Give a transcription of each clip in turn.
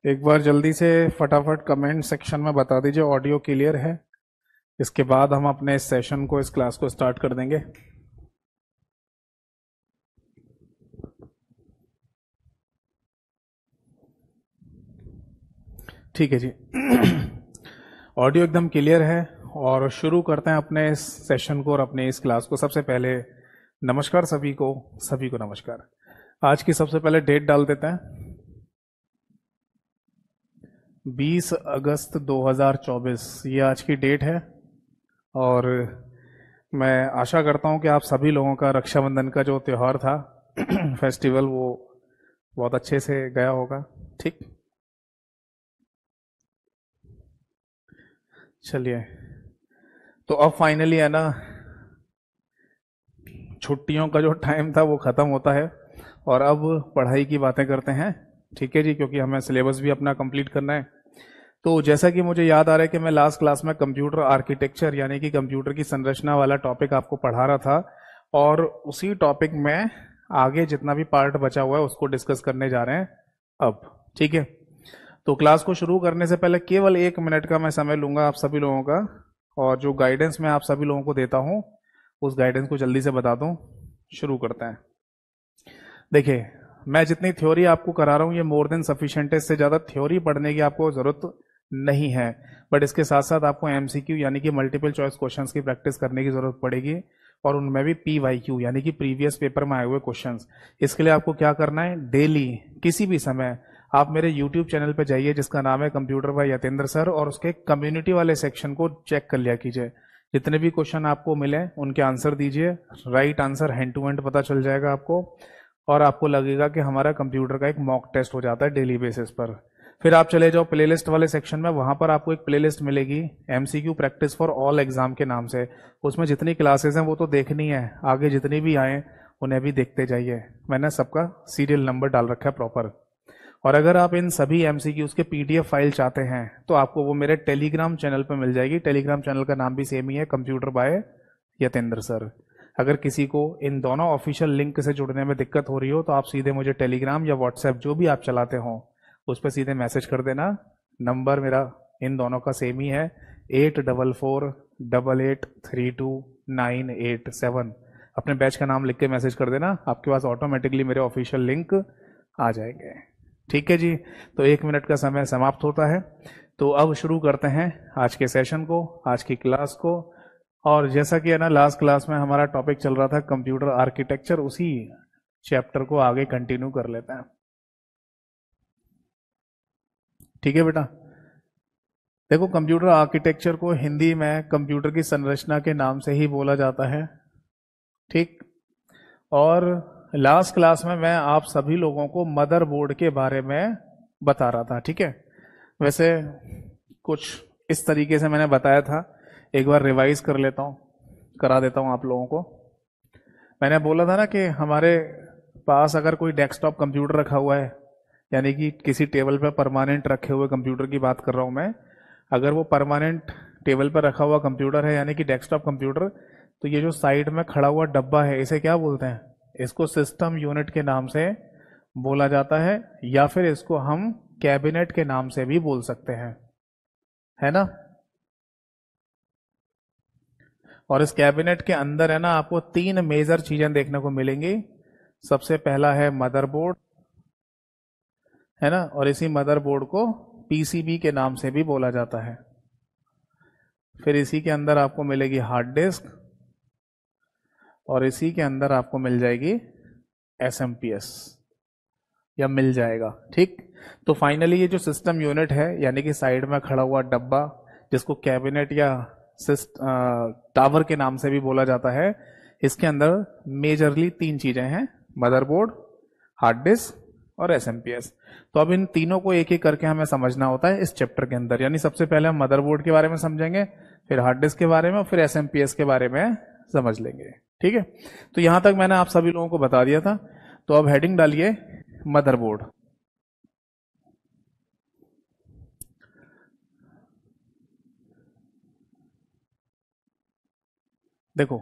एक बार जल्दी से फटाफट कमेंट सेक्शन में बता दीजिए ऑडियो क्लियर है। इसके बाद हम अपने इस सेशन को, इस क्लास को स्टार्ट कर देंगे। ठीक है जी। ऑडियो एकदम क्लियर है और शुरू करते हैं अपने इस सेशन को और अपने इस क्लास को। सबसे पहले नमस्कार सभी को नमस्कार। आज की सबसे पहले डेट डाल देते हैं, 20 अगस्त 2024 ये आज की डेट है। और मैं आशा करता हूं कि आप सभी लोगों का रक्षाबंधन का जो त्यौहार था फेस्टिवल, वो बहुत अच्छे से गया होगा। ठीक, चलिए। तो अब फाइनली है ना, छुट्टियों का जो टाइम था वो ख़त्म होता है और अब पढ़ाई की बातें करते हैं। ठीक है जी, क्योंकि हमें सिलेबस भी अपना कंप्लीट करना है। तो जैसा कि मुझे याद आ रहा है कि मैं लास्ट क्लास में कंप्यूटर आर्किटेक्चर यानी कि कंप्यूटर की संरचना वाला टॉपिक आपको पढ़ा रहा था, और उसी टॉपिक में आगे जितना भी पार्ट बचा हुआ है उसको डिस्कस करने जा रहे हैं अब। ठीक है, तो क्लास को शुरू करने से पहले केवल 1 मिनट का मैं समय लूंगा आप सभी लोगों का, और जो गाइडेंस मैं आप सभी लोगों को देता हूं उस गाइडेंस को जल्दी से बता दूं। शुरू करते हैं। देखिए, मैं जितनी थ्योरी आपको करा रहा हूं ये मोर देन सफिशिएंट है। इससे ज़्यादा थ्योरी पढ़ने की आपको ज़रूरत नहीं है, बट इसके साथ साथ आपको एमसीक्यू यानी कि मल्टीपल चॉइस क्वेश्चंस की प्रैक्टिस करने की ज़रूरत पड़ेगी, और उनमें भी पीवाईक्यू यानी कि प्रीवियस पेपर में आए हुए क्वेश्चंस। इसके लिए आपको क्या करना है, डेली किसी भी समय आप मेरे यूट्यूब चैनल पर जाइए जिसका नाम है कंप्यूटर बाय यतेंद्र सर, और उसके कम्युनिटी वाले सेक्शन को चेक कर लिया कीजिए। जितने भी क्वेश्चन आपको मिले उनके आंसर दीजिए। Right answer hand to hand पता चल जाएगा आपको, और आपको लगेगा कि हमारा कंप्यूटर का एक मॉक टेस्ट हो जाता है डेली बेसिस पर। फिर आप चले जाओ प्लेलिस्ट वाले सेक्शन में, वहां पर आपको एक प्लेलिस्ट मिलेगी MCQ practice for all exam के नाम से। उसमें जितनी क्लासेस हैं वो तो देखनी है, आगे जितनी भी आए उन्हें भी देखते जाइए। मैंने सबका सीरियल नंबर डाल रखा है प्रॉपर। और अगर आप इन सभी एमसीक्यूज के पीडीएफ फाइल चाहते हैं तो आपको वो मेरे टेलीग्राम चैनल पर मिल जाएगी। टेलीग्राम चैनल का नाम भी सेम ही है, कंप्यूटर बाय यतेंद्र सर। अगर किसी को इन दोनों ऑफिशियल लिंक से जुड़ने में दिक्कत हो रही हो तो आप सीधे मुझे टेलीग्राम या व्हाट्सएप जो भी आप चलाते हो उस पर सीधे मैसेज कर देना। नंबर मेरा इन दोनों का सेम ही है, 8448832987। अपने बैच का नाम लिख के मैसेज कर देना, आपके पास ऑटोमेटिकली मेरे ऑफिशियल लिंक आ जाएंगे। ठीक है जी, तो 1 मिनट का समय समाप्त होता है। तो अब शुरू करते हैं आज के सेशन को, आज की क्लास को। और जैसा कि है ना, लास्ट क्लास में हमारा टॉपिक चल रहा था कंप्यूटर आर्किटेक्चर, उसी चैप्टर को आगे कंटिन्यू कर लेते हैं। ठीक है बेटा, देखो कंप्यूटर आर्किटेक्चर को हिंदी में कंप्यूटर की संरचना के नाम से ही बोला जाता है। ठीक, और लास्ट क्लास में मैं आप सभी लोगों को मदरबोर्ड के बारे में बता रहा था। ठीक है, वैसे कुछ इस तरीके से मैंने बताया था, एक बार रिवाइज कर लेता हूँ, करा देता हूँ आप लोगों को। मैंने बोला था ना कि हमारे पास अगर कोई डेस्कटॉप कंप्यूटर रखा हुआ है, यानी कि किसी टेबल पर परमानेंट रखे हुए कंप्यूटर की बात कर रहा हूँ मैं, अगर वो परमानेंट टेबल पर रखा हुआ कंप्यूटर है यानी कि डेस्कटॉप कंप्यूटर, तो ये जो साइड में खड़ा हुआ डब्बा है इसे क्या बोलते हैं, इसको सिस्टम यूनिट के नाम से बोला जाता है, या फिर इसको हम कैबिनेट के नाम से भी बोल सकते हैं, है ना। और इस कैबिनेट के अंदर है ना आपको 3 मेजर चीजें देखने को मिलेंगी। सबसे पहला है मदरबोर्ड, है ना, और इसी मदरबोर्ड को पीसीबी के नाम से भी बोला जाता है। फिर इसी के अंदर आपको मिलेगी हार्ड डिस्क, और इसी के अंदर आपको मिल जाएगी एसएमपीएस, या मिल जाएगा। ठीक, तो फाइनली ये जो सिस्टम यूनिट है यानी कि साइड में खड़ा हुआ डब्बा जिसको कैबिनेट या टावर के नाम से भी बोला जाता है, इसके अंदर मेजरली 3 चीजें हैं, मदरबोर्ड, हार्ड डिस्क और एसएमपीएस। तो अब इन तीनों को एक एक करके हमें समझना होता है इस चैप्टर के अंदर। यानी सबसे पहले हम मदरबोर्ड के बारे में समझेंगे, फिर हार्ड डिस्क के बारे में, और फिर एसएमपीएस के बारे में समझ लेंगे। ठीक है, तो यहां तक मैंने आप सभी लोगों को बता दिया था। तो अब हेडिंग डालिए मदरबोर्ड। देखो,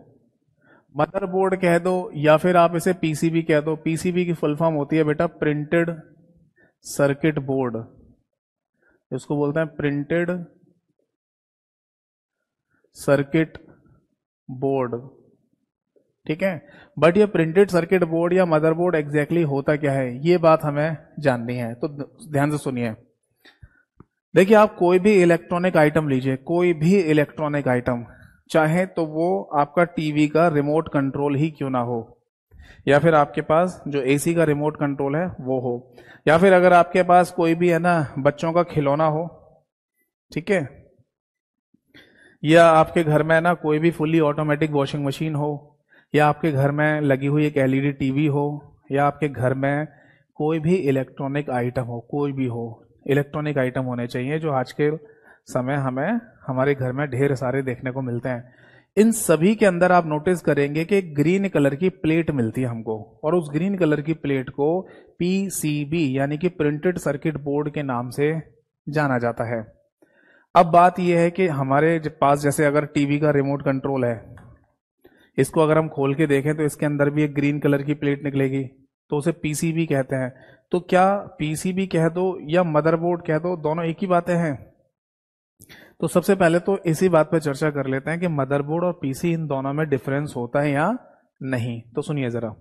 मदरबोर्ड कह दो या फिर आप इसे पीसीबी कह दो। पीसीबी की फुल फॉर्म होती है बेटा प्रिंटेड सर्किट बोर्ड। इसको बोलते हैं प्रिंटेड सर्किट बोर्ड। ठीक है, बट ये प्रिंटेड सर्किट बोर्ड या मदरबोर्ड एग्जैक्टली होता क्या है, ये बात हमें जाननी है। तो ध्यान से सुनिए। देखिए, आप कोई भी इलेक्ट्रॉनिक आइटम लीजिए, कोई भी इलेक्ट्रॉनिक आइटम, चाहे तो वो आपका टीवी का रिमोट कंट्रोल ही क्यों ना हो, या फिर आपके पास जो एसी का रिमोट कंट्रोल है वो हो, या फिर अगर आपके पास कोई भी है ना बच्चों का खिलौना हो, ठीक है, या आपके घर में ना कोई भी फुल्ली ऑटोमेटिक वॉशिंग मशीन हो, या आपके घर में लगी हुई एक एलईडी टीवी हो, या आपके घर में कोई भी इलेक्ट्रॉनिक आइटम हो, कोई भी हो, इलेक्ट्रॉनिक आइटम होने चाहिए जो आज के समय हमें हमारे घर में ढेर सारे देखने को मिलते हैं। इन सभी के अंदर आप नोटिस करेंगे कि ग्रीन कलर की प्लेट मिलती है हमको, और उस ग्रीन कलर की प्लेट को पीसीबी यानी कि प्रिंटेड सर्किट बोर्ड के नाम से जाना जाता है। अब बात यह है कि हमारे पास जैसे अगर टीवी का रिमोट कंट्रोल है, इसको अगर हम खोल के देखें तो इसके अंदर भी एक ग्रीन कलर की प्लेट निकलेगी, तो उसे पीसीबी कहते हैं। तो क्या पीसीबी कह दो या मदरबोर्ड कह दो, दोनों एक ही बातें हैं? तो सबसे पहले तो इसी बात पर चर्चा कर लेते हैं कि मदरबोर्ड और पीसी इन दोनों में डिफरेंस होता है या नहीं। तो सुनिए जरा,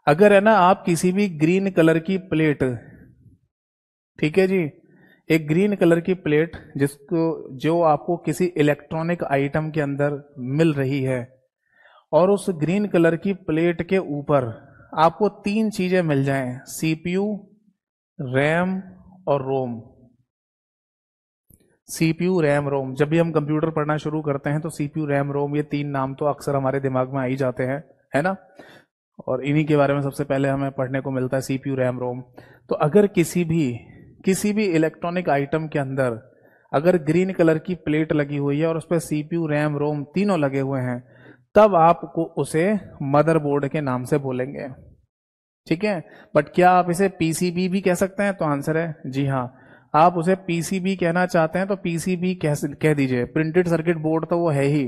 अगर है ना आप किसी भी ग्रीन कलर की प्लेट, ठीक है जी, एक ग्रीन कलर की प्लेट जो आपको किसी इलेक्ट्रॉनिक आइटम के अंदर मिल रही है, और उस ग्रीन कलर की प्लेट के ऊपर आपको तीन चीजें मिल जाएं, सीपीयू, रैम और रोम। सीपीयू, रैम, रोम, जब भी हम कंप्यूटर पढ़ना शुरू करते हैं तो सीपीयू, रैम, रोम, ये तीन नाम तो अक्सर हमारे दिमाग में आ ही जाते हैं, है ना, और इन्हीं के बारे में सबसे पहले हमें पढ़ने को मिलता है, सीपीयू, रैम, रोम। तो अगर किसी भी इलेक्ट्रॉनिक आइटम के अंदर अगर ग्रीन कलर की प्लेट लगी हुई है और उस पर सीपीयू, रैम, रोम तीनों लगे हुए हैं, तब आपको उसे मदरबोर्ड के नाम से बोलेंगे। ठीक है, बट क्या आप इसे पीसीबी भी कह सकते हैं? तो आंसर है जी हाँ, आप उसे पीसीबी कहना चाहते हैं तो पीसीबी कह दीजिए, प्रिंटेड सर्किट बोर्ड तो वो है ही,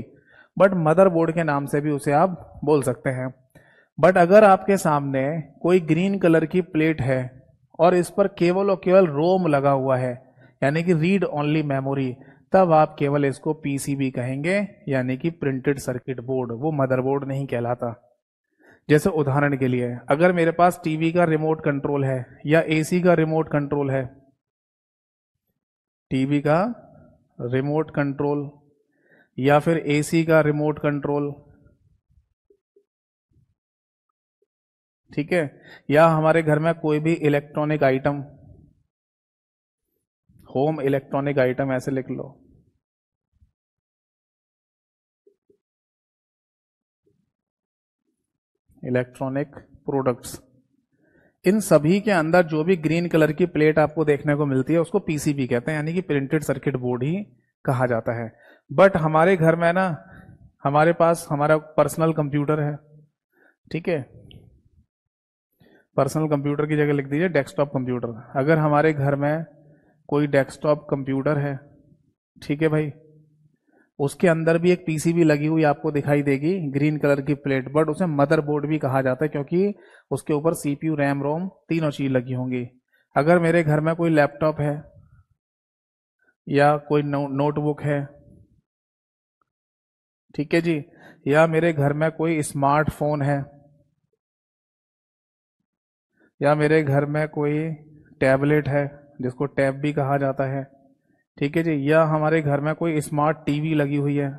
बट मदरबोर्ड के नाम से भी उसे आप बोल सकते हैं। बट अगर आपके सामने कोई ग्रीन कलर की प्लेट है और इस पर केवल और केवल रोम लगा हुआ है, यानी कि रीड ओनली मेमोरी, तब आप केवल इसको पीसीबी कहेंगे, यानी कि प्रिंटेड सर्किट बोर्ड, वो मदरबोर्ड नहीं कहलाता। जैसे उदाहरण के लिए, अगर मेरे पास टीवी का रिमोट कंट्रोल है या एसी का रिमोट कंट्रोल है, टीवी का रिमोट कंट्रोल या फिर एसी का रिमोट कंट्रोल, ठीक है, या हमारे घर में कोई भी electronic item, home electronic item ऐसे लिख लो, इलेक्ट्रॉनिक प्रोडक्ट्स, इन सभी के अंदर जो भी ग्रीन कलर की प्लेट आपको देखने को मिलती है उसको पीसीबी कहते हैं, यानी कि प्रिंटेड सर्किट बोर्ड ही कहा जाता है। बट हमारे घर में ना हमारे पास हमारा पर्सनल कंप्यूटर है, ठीक है, पर्सनल कंप्यूटर की जगह लिख दीजिए डेस्कटॉप कंप्यूटर। अगर हमारे घर में कोई डेस्कटॉप कंप्यूटर है, ठीक है भाई, उसके अंदर भी एक पीसीबी लगी हुई आपको दिखाई देगी, ग्रीन कलर की प्लेट, बट उसे मदरबोर्ड भी कहा जाता है क्योंकि उसके ऊपर सीपीयू, रैम, रोम तीनों चीज लगी होंगी। अगर मेरे घर में कोई लैपटॉप है या कोई नोटबुक है, ठीक है जी, या मेरे घर में कोई स्मार्टफोन है, या मेरे घर में कोई टैबलेट है जिसको टैब भी कहा जाता है, ठीक है जी, या हमारे घर में कोई स्मार्ट टीवी लगी हुई है,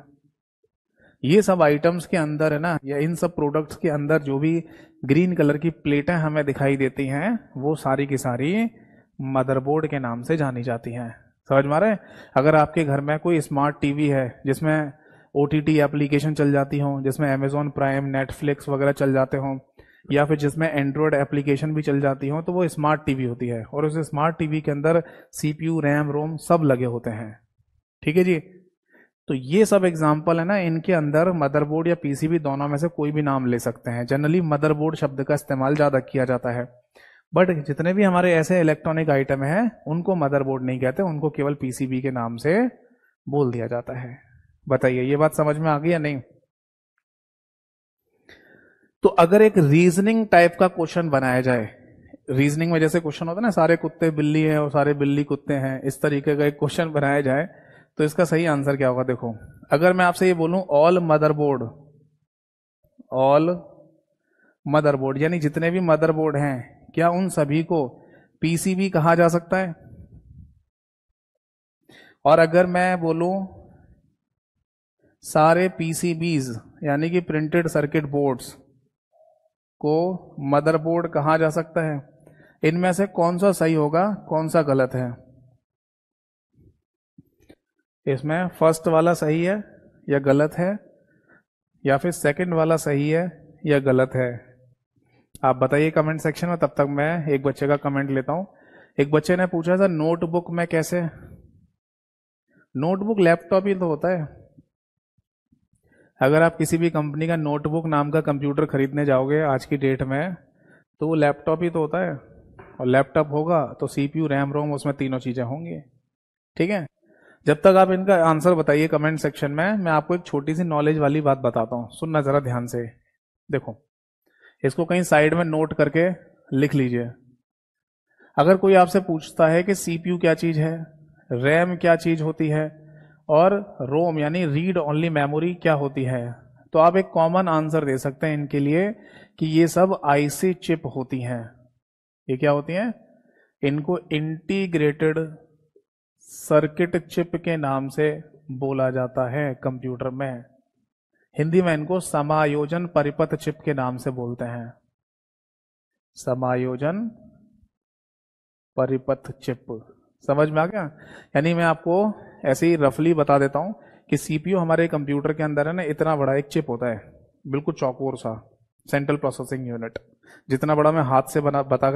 ये सब आइटम्स के अंदर है ना, या इन सब प्रोडक्ट्स के अंदर जो भी ग्रीन कलर की प्लेटें हमें दिखाई देती हैं, वो सारी की सारी मदरबोर्ड के नाम से जानी जाती हैं। समझ में आ रहा है? अगर आपके घर में कोई स्मार्ट टीवी है जिसमें ओटीटी एप्लीकेशन चल जाती हो, जिसमें अमेजॉन प्राइम, नेटफ्लिक्स वगैरह चल जाते हों, या फिर जिसमें एंड्रॉयड एप्लीकेशन भी चल जाती हो, तो वो स्मार्ट टीवी होती है, और उस स्मार्ट टीवी के अंदर सीपीयू, रैम, रोम सब लगे होते हैं। ठीक है जी, तो ये सब एग्जाम्पल है ना, इनके अंदर मदरबोर्ड या पीसीबी दोनों में से कोई भी नाम ले सकते हैं। जनरली मदरबोर्ड शब्द का इस्तेमाल ज्यादा किया जाता है, बट जितने भी हमारे ऐसे इलेक्ट्रॉनिक आइटम हैं उनको मदरबोर्ड नहीं कहते, उनको केवल पीसीबी के नाम से बोल दिया जाता है। बताइए, ये बात समझ में आ गई या नहीं? तो अगर एक रीजनिंग टाइप का क्वेश्चन बनाया जाए, रीजनिंग में जैसे क्वेश्चन होता है ना, सारे कुत्ते बिल्ली हैं और सारे बिल्ली कुत्ते हैं, इस तरीके का एक क्वेश्चन बनाया जाए तो इसका सही आंसर क्या होगा? देखो, अगर मैं आपसे ये बोलूं ऑल मदरबोर्ड, ऑल मदरबोर्ड यानी जितने भी मदरबोर्ड हैं, क्या उन सभी को पीसीबी कहा जा सकता है? और अगर मैं बोलूं सारे पीसीबीज यानी कि प्रिंटेड सर्किट बोर्ड्स को मदरबोर्ड कहा जा सकता है, इनमें से कौन सा सही होगा, कौन सा गलत है? इसमें फर्स्ट वाला सही है या गलत है, या फिर सेकंड वाला सही है या गलत है? आप बताइए कमेंट सेक्शन में, तब तक मैं एक बच्चे का कमेंट लेता हूं। एक बच्चे ने पूछा था नोटबुक में कैसे, नोटबुक लैपटॉप ही तो होता है। अगर आप किसी भी कंपनी का नोटबुक नाम का कंप्यूटर खरीदने जाओगे आज की डेट में, तो वो लैपटॉप ही तो होता है, और लैपटॉप होगा तो सीपीयू रैम रोम उसमें तीनों चीजें होंगी। ठीक है, जब तक आप इनका आंसर बताइए कमेंट सेक्शन में, मैं आपको एक छोटी सी नॉलेज वाली बात बताता हूं, सुनना जरा ध्यान से। देखो, इसको कहीं साइड में नोट करके लिख लीजिए। अगर कोई आपसे पूछता है कि सीपीयू क्या चीज है, रैम क्या चीज होती है, और रोम यानी रीड ओनली मेमोरी क्या होती है, तो आप एक कॉमन आंसर दे सकते हैं इनके लिए कि ये सब आईसी चिप होती हैं। ये क्या होती हैं? इनको इंटीग्रेटेड सर्किट चिप के नाम से बोला जाता है कंप्यूटर में। हिंदी में इनको समायोजन परिपथ चिप के नाम से बोलते हैं, समायोजन परिपथ चिप। समझ में आ गया? यानी मैं आपको ऐसे ही रफली बता देता हूं कि सीपीयू हमारे कंप्यूटर के अंदर है ना, इतना बड़ा एक चिप होता है, बिल्कुल चौकोर सा, सेंट्रल प्रोसेसिंग यूनिट। जितना बड़ा मैं हाथ से बता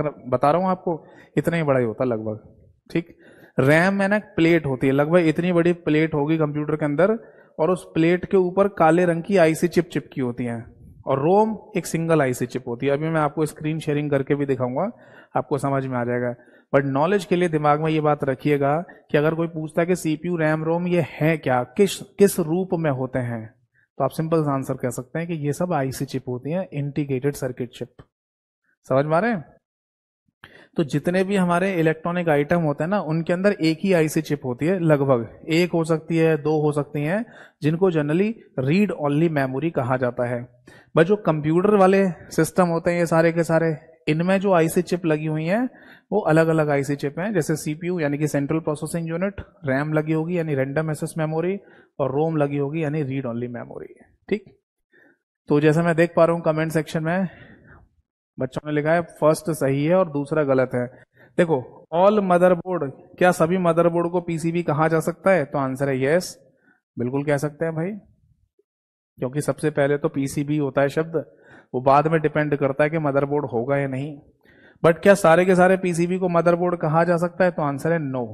रहा हूं आपको, इतना ही बड़ा ही होता लगभग। ठीक, रैम में ना प्लेट होती है, लगभग इतनी बड़ी प्लेट होगी कंप्यूटर के अंदर, और उस प्लेट के ऊपर काले रंग की आईसी चिप चिपकी होती है, और रोम एक सिंगल आईसी चिप होती है। अभी मैं आपको स्क्रीन शेयरिंग करके भी दिखाऊंगा, आपको समझ में आ जाएगा। बट नॉलेज के लिए दिमाग में ये बात रखिएगा कि अगर कोई पूछता है कि सीपीयू रैम रोम ये है क्या, किस रूप में होते हैं, तो आप सिंपल आंसर कह सकते हैं कि ये सब आईसी चिप होती हैं, इंटीग्रेटेड सर्किट चिप। समझ में आ रहे हैं? तो जितने भी हमारे इलेक्ट्रॉनिक आइटम होते हैं ना, उनके अंदर एक ही आईसी चिप होती है, लगभग एक हो सकती है, दो हो सकती हैं, जिनको जनरली रीड ओनली मेमोरी कहा जाता है। बट जो कंप्यूटर वाले सिस्टम होते हैं ये सारे के सारे, इनमें जो आईसी चिप लगी हुई हैं वो अलग अलग आईसी चिप हैं। जैसे सीपीयू यानी कि सेंट्रल प्रोसेसिंग यूनिट, रैम लगी होगी यानी रैंडम एक्सेस मेमोरी, और रोम लगी होगी यानी रीड ओनली मेमोरी। ठीक, तो जैसे मैं देख पा रहा हूं कमेंट सेक्शन में बच्चों ने लिखा है फर्स्ट सही है और दूसरा गलत है। देखो, ऑल मदरबोर्ड, क्या सभी मदरबोर्ड को पीसीबी कहा जा सकता है? तो आंसर है यस, बिल्कुल कह सकते हैं भाई, क्योंकि सबसे पहले तो पीसीबी होता है शब्द, वो बाद में डिपेंड करता है कि मदरबोर्ड होगा या नहीं। बट क्या सारे के सारे पीसीबी को मदरबोर्ड कहा जा सकता है? तो आंसर है नो,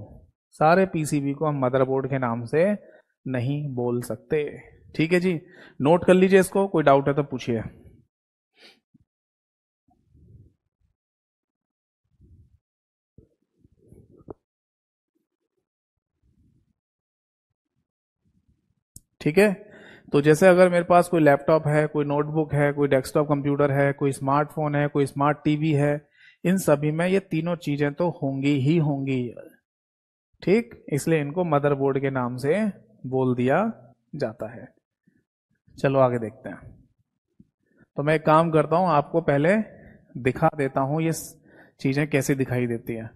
सारे पीसीबी को हम मदरबोर्ड के नाम से नहीं बोल सकते। ठीक है जी, नोट कर लीजिए इसको, कोई डाउट है तो पूछिए। ठीक है, तो जैसे अगर मेरे पास कोई लैपटॉप है, कोई नोटबुक है, कोई डेस्कटॉप कंप्यूटर है, कोई स्मार्टफोन है, कोई स्मार्ट टीवी है, इन सभी में ये तीनों चीजें तो होंगी ही होंगी। ठीक, इसलिए इनको मदरबोर्ड के नाम से बोल दिया जाता है। चलो आगे देखते हैं। तो मैं एक काम करता हूं, आपको पहले दिखा देता हूं ये चीजें कैसे दिखाई देती हैं,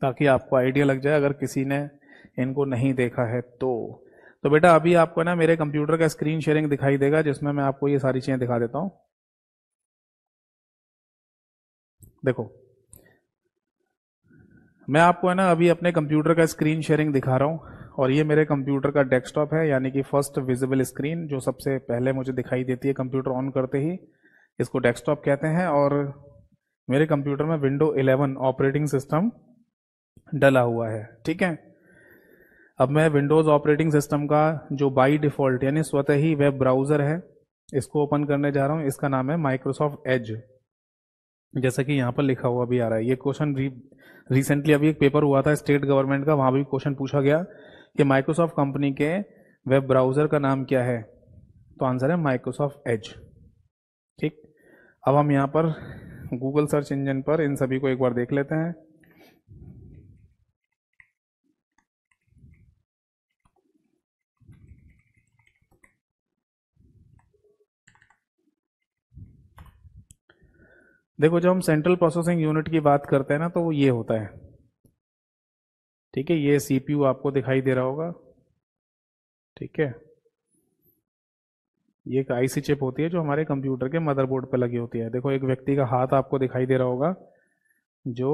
ताकि आपको आइडिया लग जाए अगर किसी ने इनको नहीं देखा है तो बेटा अभी आपको ना मेरे कंप्यूटर का स्क्रीन शेयरिंग दिखाई देगा, जिसमें मैं आपको ये सारी चीजें दिखा देता हूं। देखो, मैं आपको है ना अभी अपने कंप्यूटर का स्क्रीन शेयरिंग दिखा रहा हूं, और ये मेरे कंप्यूटर का डेस्कटॉप है, यानी कि फर्स्ट विजिबल स्क्रीन जो सबसे पहले मुझे दिखाई देती है कंप्यूटर ऑन करते ही, इसको डेस्कटॉप कहते हैं। और मेरे कंप्यूटर में विंडो 11 ऑपरेटिंग सिस्टम डला हुआ है। ठीक है, अब मैं विंडोज ऑपरेटिंग सिस्टम का जो बाई डिफॉल्ट यानी स्वतः ही वेब ब्राउजर है, इसको ओपन करने जा रहा हूं। इसका नाम है माइक्रोसॉफ्ट एज, जैसा कि यहां पर लिखा हुआ भी आ रहा है। ये क्वेश्चन रिसेंटली अभी एक पेपर हुआ था स्टेट गवर्नमेंट का, वहां भी क्वेश्चन पूछा गया कि माइक्रोसॉफ्ट कंपनी के वेब ब्राउजर का नाम क्या है, तो आंसर है माइक्रोसॉफ्ट एज। ठीक, अब हम यहां पर गूगल सर्च इंजन पर इन सभी को एक बार देख लेते हैं। देखो जब हम सेंट्रल प्रोसेसिंग यूनिट की बात करते हैं ना तो वो ये होता है, ठीक है। ये सीपीयू आपको दिखाई दे रहा होगा, ठीक है। ये एक आईसी चिप होती है जो हमारे कंप्यूटर के मदरबोर्ड पर लगी होती है। देखो एक व्यक्ति का हाथ आपको दिखाई दे रहा होगा, जो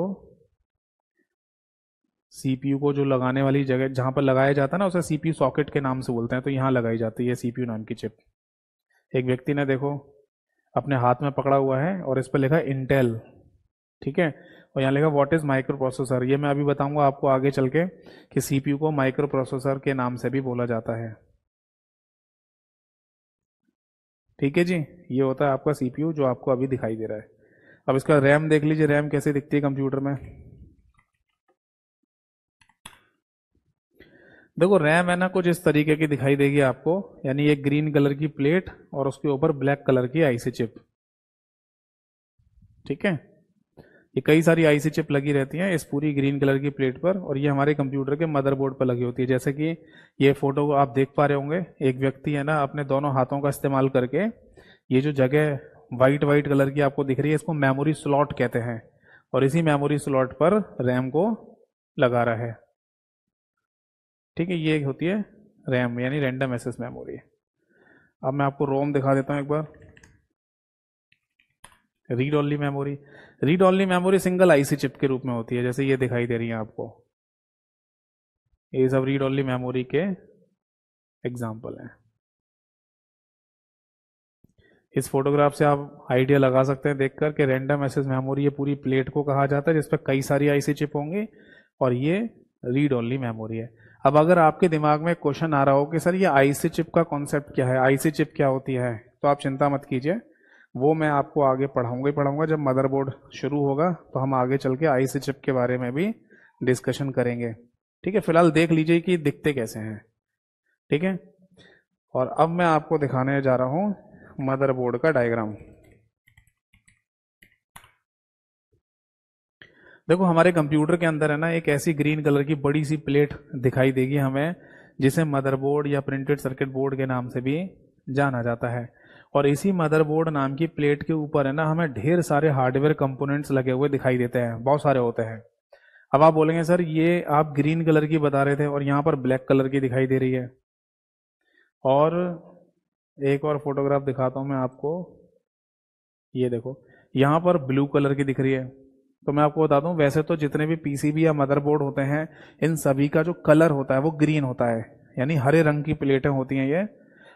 सीपीयू को जो लगाने वाली जगह जहां पर लगाया जाता है ना उसे सीपीयू सॉकेट के नाम से बोलते हैं, तो यहाँ लगाई जाती है सीपीयू नाम की चिप। एक व्यक्ति ने देखो अपने हाथ में पकड़ा हुआ है और इस पर लिखा इंटेल, ठीक है। और यहाँ लिखा व्हाट इज माइक्रो प्रोसेसर। ये मैं अभी बताऊंगा आपको आगे चल के कि सीपीयू को माइक्रो प्रोसेसर के नाम से भी बोला जाता है, ठीक है जी। ये होता है आपका सीपीयू जो आपको अभी दिखाई दे रहा है। अब इसका रैम देख लीजिए, रैम कैसे दिखती है कंप्यूटर में। देखो रैम है ना कुछ इस तरीके की दिखाई देगी आपको, यानी एक ग्रीन कलर की प्लेट और उसके ऊपर ब्लैक कलर की आईसी चिप, ठीक है। ये कई सारी आईसी चिप लगी रहती हैं इस पूरी ग्रीन कलर की प्लेट पर, और ये हमारे कंप्यूटर के मदरबोर्ड पर लगी होती है। जैसे कि ये फोटो आप देख पा रहे होंगे, एक व्यक्ति है ना अपने दोनों हाथों का इस्तेमाल करके ये जो जगह वाइट वाइट कलर की आपको दिख रही है इसको मेमोरी स्लॉट कहते हैं, और इसी मेमोरी स्लॉट पर रैम को लगा रहा है, ठीक है। ये होती है रैम यानी रैंडम एक्सेस मेमोरी। अब मैं आपको रोम दिखा देता हूं एक बार। Read only memory, read only memory single IC chip के रूप में होती है, जैसे ये दिखाई दे रही है आपको। ये सब रीड ओनली मेमोरी के एग्जाम्पल हैं। इस फोटोग्राफ से आप आइडिया लगा सकते हैं देखकर कि रैंडम एक्सेस मेमोरी ये पूरी प्लेट को कहा जाता है जिसपे कई सारी आईसी चिप होंगी, और ये रीड ओनली मेमोरी है। अब अगर आपके दिमाग में क्वेश्चन आ रहा हो कि सर ये आईसी चिप का कॉन्सेप्ट क्या है, आईसी चिप क्या होती है, तो आप चिंता मत कीजिए, वो मैं आपको आगे पढ़ाऊंगा ही पढ़ाऊंगा। जब मदरबोर्ड शुरू होगा तो हम आगे चल के आईसी चिप के बारे में भी डिस्कशन करेंगे, ठीक है। फिलहाल देख लीजिए कि दिखते कैसे हैं, ठीक है। और अब मैं आपको दिखाने जा रहा हूं मदरबोर्ड का डायग्राम। देखो हमारे कंप्यूटर के अंदर है ना एक ऐसी ग्रीन कलर की बड़ी सी प्लेट दिखाई देगी हमें, जिसे मदरबोर्ड या प्रिंटेड सर्किट बोर्ड के नाम से भी जाना जाता है। और इसी मदरबोर्ड नाम की प्लेट के ऊपर है ना हमें ढेर सारे हार्डवेयर कंपोनेंट्स लगे हुए दिखाई देते हैं, बहुत सारे होते हैं। अब आप बोलेंगे सर ये आप ग्रीन कलर की बता रहे थे और यहाँ पर ब्लैक कलर की दिखाई दे रही है। और एक और फोटोग्राफ दिखाता हूं मैं आपको, ये देखो यहाँ पर ब्लू कलर की दिख रही है। तो मैं आपको बता दूं वैसे तो जितने भी पीसीबी या मदरबोर्ड होते हैं इन सभी का जो कलर होता है वो ग्रीन होता है, यानी हरे रंग की प्लेटें होती हैं ये।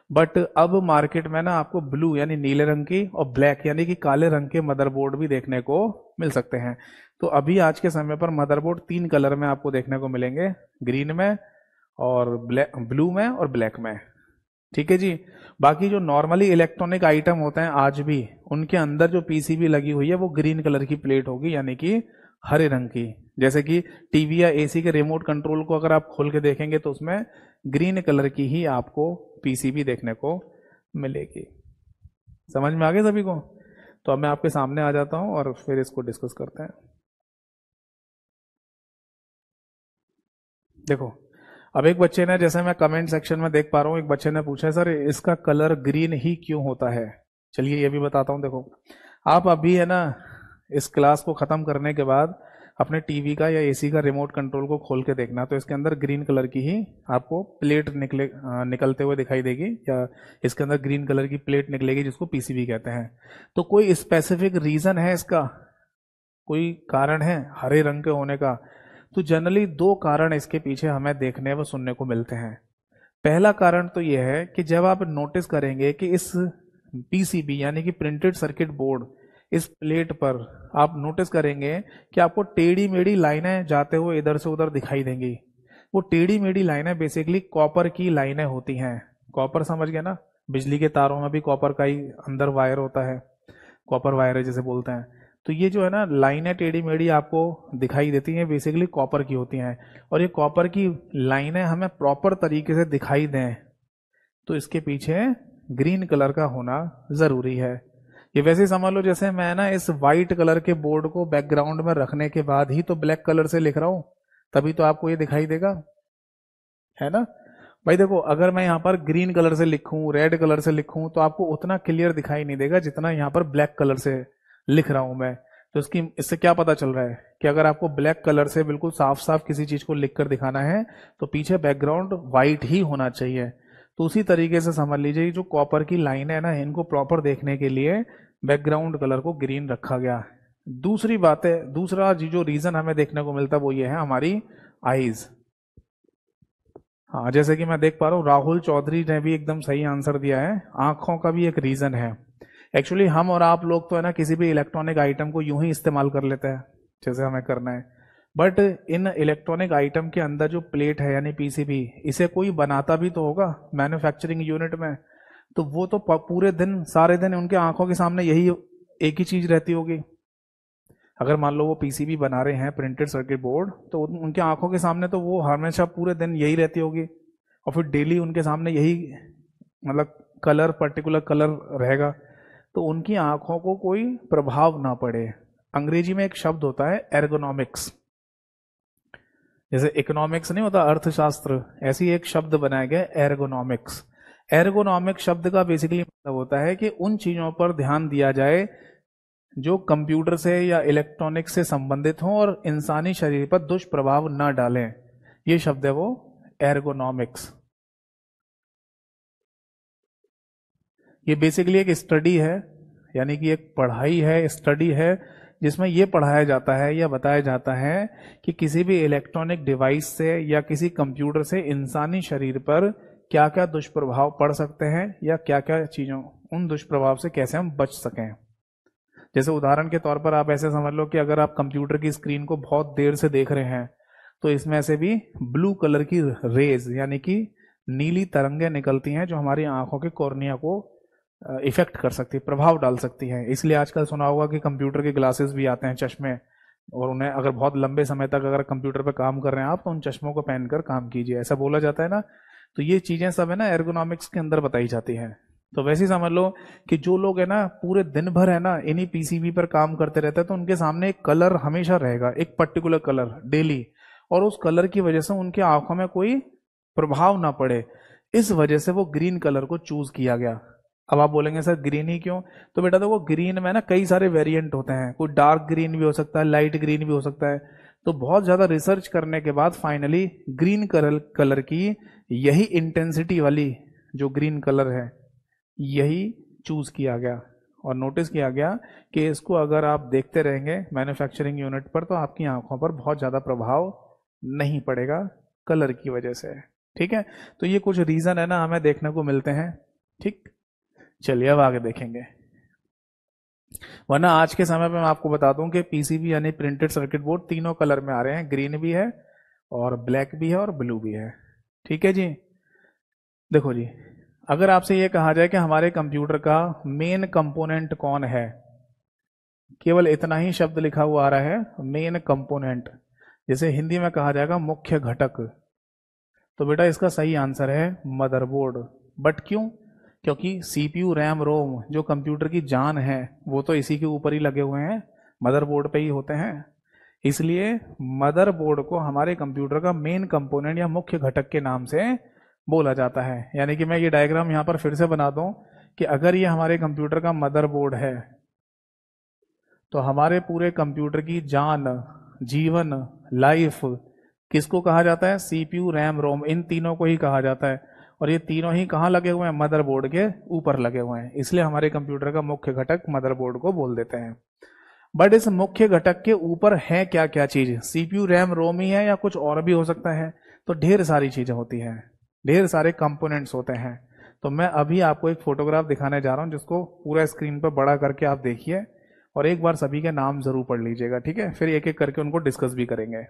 बट अब मार्केट में ना आपको ब्लू यानी नीले रंग की और ब्लैक यानी कि काले रंग के मदरबोर्ड भी देखने को मिल सकते हैं। तो अभी आज के समय पर मदरबोर्ड 3 कलर में आपको देखने को मिलेंगे, ग्रीन में और ब्लैक, ब्लू में और ब्लैक में, ठीक है जी। बाकी जो नॉर्मली इलेक्ट्रॉनिक आइटम होते हैं आज भी उनके अंदर जो पीसीबी लगी हुई है वो ग्रीन कलर की प्लेट होगी, यानी कि हरे रंग की। जैसे कि टीवी या एसी के रिमोट कंट्रोल को अगर आप खोल के देखेंगे तो उसमें ग्रीन कलर की ही आपको पीसीबी देखने को मिलेगी। समझ में आ गया सभी को? तो अब मैं आपके सामने आ जाता हूं और फिर इसको डिस्कस करते हैं। देखो अब एक बच्चे ने, जैसे मैं कमेंट सेक्शन में देख पा रहा हूं, एक बच्चे ने पूछा सर इसका कलर ग्रीन ही क्यों होता है। चलिए ये भी बताता हूं। देखो आप अभी है ना इस क्लास को खत्म करने के बाद अपने टीवी का या एसी का रिमोट कंट्रोल को खोल के देखना, तो इसके अंदर ग्रीन कलर की ही आपको प्लेट निकलते हुए दिखाई देगी, या इसके अंदर ग्रीन कलर की प्लेट निकलेगी जिसको पीसीबी कहते हैं। तो कोई स्पेसिफिक रीजन है इसका, कोई कारण है हरे रंग के होने का? तो जनरली 2 कारण इसके पीछे हमें देखने व सुनने को मिलते हैं। पहला कारण तो यह है कि जब आप नोटिस करेंगे कि इस पीसीबी यानी कि प्रिंटेड सर्किट बोर्ड, इस प्लेट पर आप नोटिस करेंगे कि आपको टेढ़ी मेढ़ी लाइनें जाते हुए इधर से उधर दिखाई देंगी। वो टेढ़ी मेढ़ी लाइनें बेसिकली कॉपर की लाइनें होती हैं। कॉपर समझ गए ना, बिजली के तारों में भी कॉपर का ही अंदर वायर होता है, कॉपर वायर जिसे बोलते हैं। तो ये जो है ना लाइनें टेढ़ी मेढ़ी आपको दिखाई देती हैं, बेसिकली कॉपर की होती हैं। और ये कॉपर की लाइनें हमें प्रॉपर तरीके से दिखाई दें तो इसके पीछे ग्रीन कलर का होना जरूरी है। ये वैसे ही समझ लो जैसे मैं ना इस वाइट कलर के बोर्ड को बैकग्राउंड में रखने के बाद ही तो ब्लैक कलर से लिख रहा हूं, तभी तो आपको ये दिखाई देगा, है ना। भाई देखो, अगर मैं यहाँ पर ग्रीन कलर से लिखूं, रेड कलर से लिखूं, तो आपको उतना क्लियर दिखाई नहीं देगा जितना यहाँ पर ब्लैक कलर से लिख रहा हूं मैं। तो इससे क्या पता चल रहा है कि अगर आपको ब्लैक कलर से बिल्कुल साफ साफ किसी चीज को लिख कर दिखाना है तो पीछे बैकग्राउंड व्हाइट ही होना चाहिए। तो उसी तरीके से समझ लीजिए, जो कॉपर की लाइन है ना, इनको प्रॉपर देखने के लिए बैकग्राउंड कलर को ग्रीन रखा गया। दूसरी बात है, दूसरा जो रीजन हमें देखने को मिलता है वो ये है हमारी आईज। हाँ, जैसे कि मैं देख पा रहा हूँ राहुल चौधरी ने भी एकदम सही आंसर दिया है, आंखों का भी एक रीजन है। एक्चुअली हम और आप लोग तो है ना किसी भी इलेक्ट्रॉनिक आइटम को यूं ही इस्तेमाल कर लेते हैं जैसे हमें करना है, बट इन इलेक्ट्रॉनिक आइटम के अंदर जो प्लेट है यानी पीसीबी, इसे कोई बनाता भी तो होगा मैन्युफैक्चरिंग यूनिट में। तो वो तो पूरे दिन सारे दिन उनके आंखों के सामने यही एक ही चीज रहती होगी। अगर मान लो वो पीसीबी बना रहे हैं, प्रिंटेड सर्किट बोर्ड, तो उनके आंखों के सामने तो वो हमेशा पूरे दिन यही रहती होगी, और फिर डेली उनके सामने यही मतलब कलर, पर्टिकुलर कलर रहेगा, तो उनकी आंखों को कोई प्रभाव ना पड़े। अंग्रेजी में एक शब्द होता है एर्गोनॉमिक्स, जैसे इकोनॉमिक्स नहीं होता अर्थशास्त्र, ऐसी एक शब्द बनाया गया एर्गोनॉमिक्स। एर्गोनॉमिक शब्द का बेसिकली मतलब होता है कि उन चीजों पर ध्यान दिया जाए जो कंप्यूटर से या इलेक्ट्रॉनिक से संबंधित हों और इंसानी शरीर पर दुष्प्रभाव न डालें। ये शब्द है वो एर्गोनॉमिक्स। ये बेसिकली एक स्टडी है, यानी कि एक पढ़ाई है, स्टडी है, जिसमें यह पढ़ाया जाता है या बताया जाता है कि किसी भी इलेक्ट्रॉनिक डिवाइस से या किसी कंप्यूटर से इंसानी शरीर पर क्या क्या दुष्प्रभाव पड़ सकते हैं या क्या क्या चीजों, उन दुष्प्रभाव से कैसे हम बच सकें। जैसे उदाहरण के तौर पर आप ऐसे समझ लो कि अगर आप कंप्यूटर की स्क्रीन को बहुत देर से देख रहे हैं तो इसमें से भी ब्लू कलर की रेज यानी कि नीली तरंगें निकलती हैं जो हमारी आंखों के कॉर्निया को इफेक्ट कर सकती है, प्रभाव डाल सकती है। इसलिए आजकल सुना होगा कि कंप्यूटर के ग्लासेस भी आते हैं, चश्मे, और उन्हें अगर बहुत लंबे समय तक अगर कंप्यूटर पर काम कर रहे हैं आप, तो उन चश्मों को पहनकर काम कीजिए, ऐसा बोला जाता है ना। तो ये चीजें सब है ना एर्गोनॉमिक्स के अंदर बताई जाती हैं। तो वैसे ही समझ लो कि जो लोग है ना पूरे दिन भर है ना इन्हीं पीसीबी पर काम करते रहते हैं, तो उनके सामने एक कलर हमेशा रहेगा, एक पर्टिकुलर कलर डेली, और उस कलर की वजह से उनकी आंखों में कोई प्रभाव ना पड़े, इस वजह से वो ग्रीन कलर को चूज किया गया। अब आप बोलेंगे सर ग्रीन ही क्यों? तो बेटा देखो, ग्रीन में ना कई सारे वेरिएंट होते हैं, कोई डार्क ग्रीन भी हो सकता है, लाइट ग्रीन भी हो सकता है। तो बहुत ज्यादा रिसर्च करने के बाद फाइनली ग्रीन कलर की यही इंटेंसिटी वाली जो ग्रीन कलर है यही चूज किया गया, और नोटिस किया गया कि इसको अगर आप देखते रहेंगे मैन्युफैक्चरिंग यूनिट पर तो आपकी आंखों पर बहुत ज्यादा प्रभाव नहीं पड़ेगा कलर की वजह से। ठीक है, तो ये कुछ रीजन है ना हमें देखने को मिलते हैं। ठीक, चलिए अब आगे देखेंगे। वरना आज के समय में मैं आपको बता दूं कि पीसीबी यानी प्रिंटेड सर्किट बोर्ड तीनों कलर में आ रहे हैं, ग्रीन भी है और ब्लैक भी है और ब्लू भी है। ठीक है जी। देखो जी, अगर आपसे यह कहा जाए कि हमारे कंप्यूटर का मेन कंपोनेंट कौन है, केवल इतना ही शब्द लिखा हुआ आ रहा है मेन कंपोनेंट, जैसे हिंदी में कहा जाएगा मुख्य घटक, तो बेटा इसका सही आंसर है मदरबोर्ड। बट क्यों? क्योंकि सीपीयू, रैम, रोम जो कंप्यूटर की जान है वो तो इसी के ऊपर ही लगे हुए हैं, मदरबोर्ड पे ही होते हैं। इसलिए मदरबोर्ड को हमारे कंप्यूटर का मेन कंपोनेंट या मुख्य घटक के नाम से बोला जाता है। यानी कि मैं ये डायग्राम यहां पर फिर से बना दूं कि अगर ये हमारे कंप्यूटर का मदरबोर्ड है तो हमारे पूरे कंप्यूटर की जान, जीवन, लाइफ किसको कहा जाता है? सीपीयू, रैम, रोम, इन तीनों को ही कहा जाता है। और ये तीनों ही कहाँ लगे हुए हैं? मदरबोर्ड के ऊपर लगे हुए हैं। इसलिए हमारे कंप्यूटर का मुख्य घटक मदरबोर्ड को बोल देते हैं। बट इस मुख्य घटक के ऊपर है क्या क्या चीज? सीपीयू, रैम, रोम ही है या कुछ और भी हो सकता है? तो ढेर सारी चीजें होती हैं, ढेर सारे कंपोनेंट्स होते हैं। तो मैं अभी आपको एक फोटोग्राफ दिखाने जा रहा हूं जिसको पूरा स्क्रीन पर बड़ा करके आप देखिए, और एक बार सभी के नाम जरूर पढ़ लीजिएगा, ठीक है? फिर एक एक करके उनको डिस्कस भी करेंगे।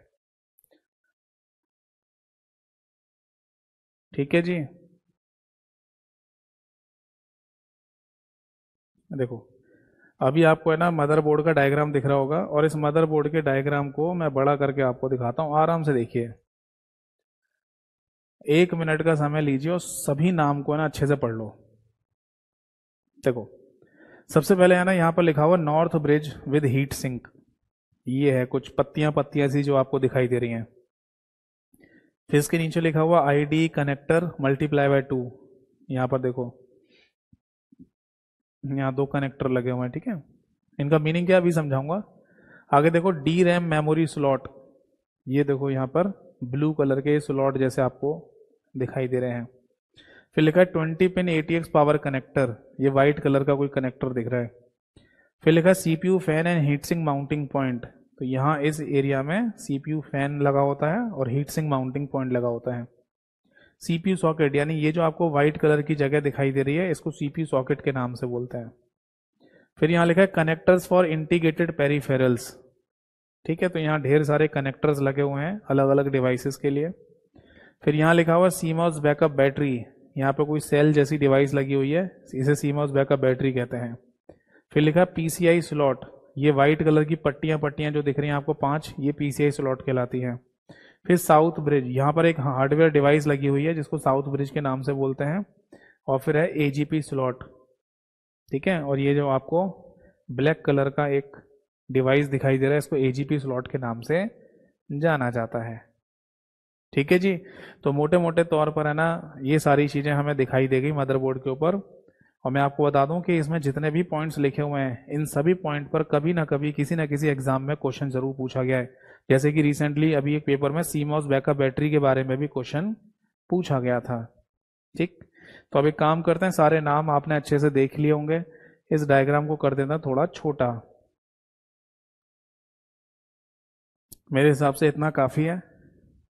ठीक है जी। देखो, अभी आपको है ना मदरबोर्ड का डायग्राम दिख रहा होगा, और इस मदरबोर्ड के डायग्राम को मैं बड़ा करके आपको दिखाता हूं, आराम से देखिए। 1 मिनट का समय लीजिए और सभी नाम को ना अच्छे से पढ़ लो। देखो, सबसे पहले है ना यहाँ पर लिखा हुआ north bridge with heat sink, ये है कुछ पत्तियां पत्तियां सी जो आपको दिखाई दे रही हैं। फिर इसके नीचे लिखा हुआ आईडी कनेक्टर मल्टीप्लाई बाय 2, यहाँ पर देखो यहाँ 2 कनेक्टर लगे हुए हैं, ठीक है। इनका मीनिंग क्या अभी समझाऊंगा। आगे देखो डी रैम मेमोरी स्लॉट, ये देखो यहाँ पर ब्लू कलर के स्लॉट जैसे आपको दिखाई दे रहे हैं। फिर लिखा है 20 पिन ATX पावर कनेक्टर, ये वाइट कलर का कोई कनेक्टर दिख रहा है। फिर लिखा है CPU fan and heat sink mounting point, तो यहाँ इस एरिया में CPU फैन लगा होता है और हीट सिंक माउंटिंग पॉइंट लगा होता है। CPU सॉकेट, यानी ये जो आपको व्हाइट कलर की जगह दिखाई दे रही है इसको CPU सॉकेट के नाम से बोलते हैं। फिर यहाँ लिखा है कनेक्टर्स फॉर इंटीग्रेटेड पेरिफेरल्स, ठीक है, तो यहाँ ढेर सारे कनेक्टर्स लगे हुए हैं अलग अलग डिवाइसेस के लिए। फिर यहाँ लिखा हुआ CMOS बैकअप बैटरी, यहाँ पे कोई सेल जैसी डिवाइस लगी हुई है, इसे CMOS बैकअप बैटरी कहते हैं। फिर लिखा PCI स्लॉट, ये व्हाइट कलर की पट्टियां पट्टियां जो दिख रही हैं आपको 5, ये PCI स्लॉट कहलाती है। फिर साउथ ब्रिज, यहाँ पर एक हार्डवेयर डिवाइस लगी हुई है जिसको साउथ ब्रिज के नाम से बोलते हैं। और फिर है AGP स्लॉट, ठीक है, और ये जो आपको ब्लैक कलर का एक डिवाइस दिखाई दे रहा है इसको AGP स्लॉट के नाम से जाना जाता है, ठीक है जी। तो मोटे मोटे तौर पर है ना ये सारी चीजें हमें दिखाई देगी मदरबोर्ड के ऊपर। और मैं आपको बता दूं कि इसमें जितने भी पॉइंट्स लिखे हुए हैं इन सभी पॉइंट पर कभी ना कभी किसी ना किसी एग्जाम में क्वेश्चन जरूर पूछा गया है। जैसे कि रिसेंटली अभी एक पेपर में CMOS बैकअप बैटरी के बारे में भी क्वेश्चन पूछा गया था, ठीक। तो अब एक काम करते हैं, सारे नाम आपने अच्छे से देख लिए होंगे, इस डायग्राम को कर देना थोड़ा छोटा, मेरे हिसाब से इतना काफी है।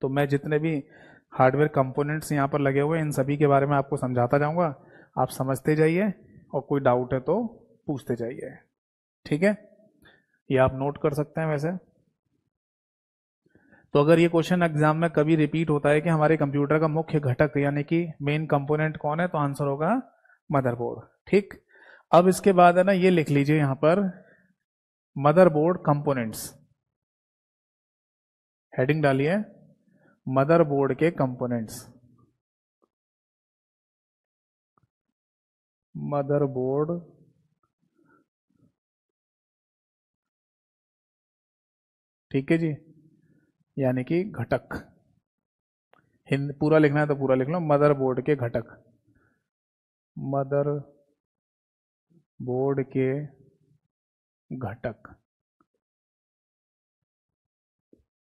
तो मैं जितने भी हार्डवेयर कंपोनेंट्स यहाँ पर लगे हुए हैं इन सभी के बारे में आपको समझाता जाऊंगा, आप समझते जाइए और कोई डाउट है तो पूछते जाइए, ठीक है। ये आप नोट कर सकते हैं वैसे। तो अगर ये क्वेश्चन एग्जाम में कभी रिपीट होता है कि हमारे कंप्यूटर का मुख्य घटक यानी कि मेन कंपोनेंट कौन है, तो आंसर होगा मदरबोर्ड, ठीक। अब इसके बाद है ना ये लिख लीजिए यहां पर मदरबोर्ड कंपोनेंट्स, हेडिंग डालिए मदरबोर्ड के कंपोनेंट्स, मदरबोर्ड ठीक है जी, यानी कि घटक। हिंदी पूरा लिखना है तो पूरा लिख लो, मदरबोर्ड के घटक, मदरबोर्ड के घटक,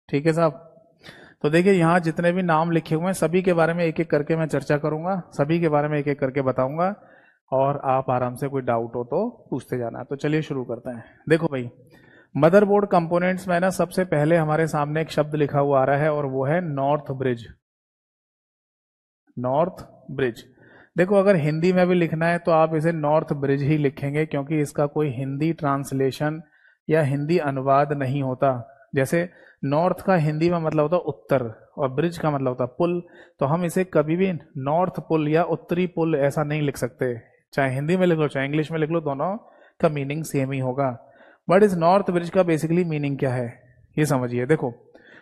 ठीक है साहब। तो देखिए यहाँ जितने भी नाम लिखे हुए हैं सभी के बारे में एक एक करके मैं चर्चा करूंगा, सभी के बारे में एक एक करके बताऊंगा और आप आराम से कोई डाउट हो तो पूछते जाना। तो चलिए शुरू करते हैं। देखो भाई मदरबोर्ड कंपोनेंट्स में ना सबसे पहले हमारे सामने एक शब्द लिखा हुआ आ रहा है और वो है नॉर्थ ब्रिज, नॉर्थ ब्रिज। देखो अगर हिंदी में भी लिखना है तो आप इसे नॉर्थ ब्रिज ही लिखेंगे क्योंकि इसका कोई हिंदी ट्रांसलेशन या हिंदी अनुवाद नहीं होता। जैसे नॉर्थ का हिंदी में मतलब होता उत्तर और ब्रिज का मतलब होता पुल, तो हम इसे कभी भी नॉर्थ पुल या उत्तरी पुल ऐसा नहीं लिख सकते, चाहे हिंदी में लिख लो चाहे इंग्लिश में लिख लो, दोनों का मीनिंग सेम ही होगा। बट इस नॉर्थ ब्रिज का बेसिकली मीनिंग क्या है ये समझिए। देखो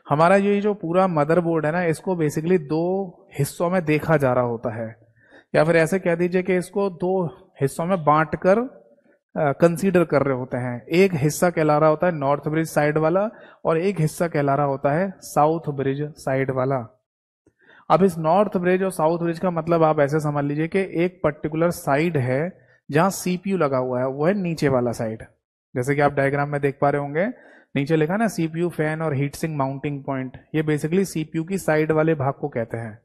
हमारा ये जो पूरा मदरबोर्ड है ना इसको बेसिकली 2 हिस्सों में देखा जा रहा होता है, या फिर ऐसे कह दीजिए कि इसको 2 हिस्सों में बांट कर कंसीडर कर रहे होते हैं। एक हिस्सा कहला रहा होता है नॉर्थ ब्रिज साइड वाला और एक हिस्सा कहला रहा होता है साउथ ब्रिज साइड वाला। अब इस नॉर्थ ब्रिज और साउथ ब्रिज का मतलब आप ऐसे समझ लीजिए कि एक पर्टिकुलर साइड है जहां CPU लगा हुआ है, वो है नीचे वाला साइड, जैसे कि आप डायग्राम में देख पा रहे होंगे नीचे लिखा ना CPU फैन और हीट सिंक माउंटिंग पॉइंट, ये बेसिकली CPU की साइड वाले भाग को कहते हैं।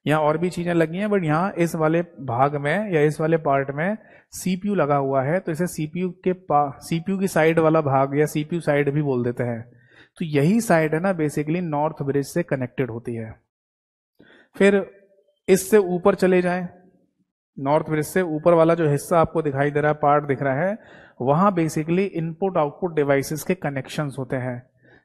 यहाँ और भी चीजें लगी हैं बट यहाँ इस वाले भाग में या इस वाले पार्ट में CPU लगा हुआ है तो इसे CPU की साइड वाला भाग या CPU साइड भी बोल देते हैं। तो यही साइड है ना बेसिकली नॉर्थ ब्रिज से कनेक्टेड होती है। फिर इससे ऊपर चले जाएं, नॉर्थ ब्रिज से ऊपर वाला जो हिस्सा आपको दिखाई दे रहा है, पार्ट दिख रहा है, वहां बेसिकली इनपुट आउटपुट डिवाइसेस के कनेक्शंस होते हैं।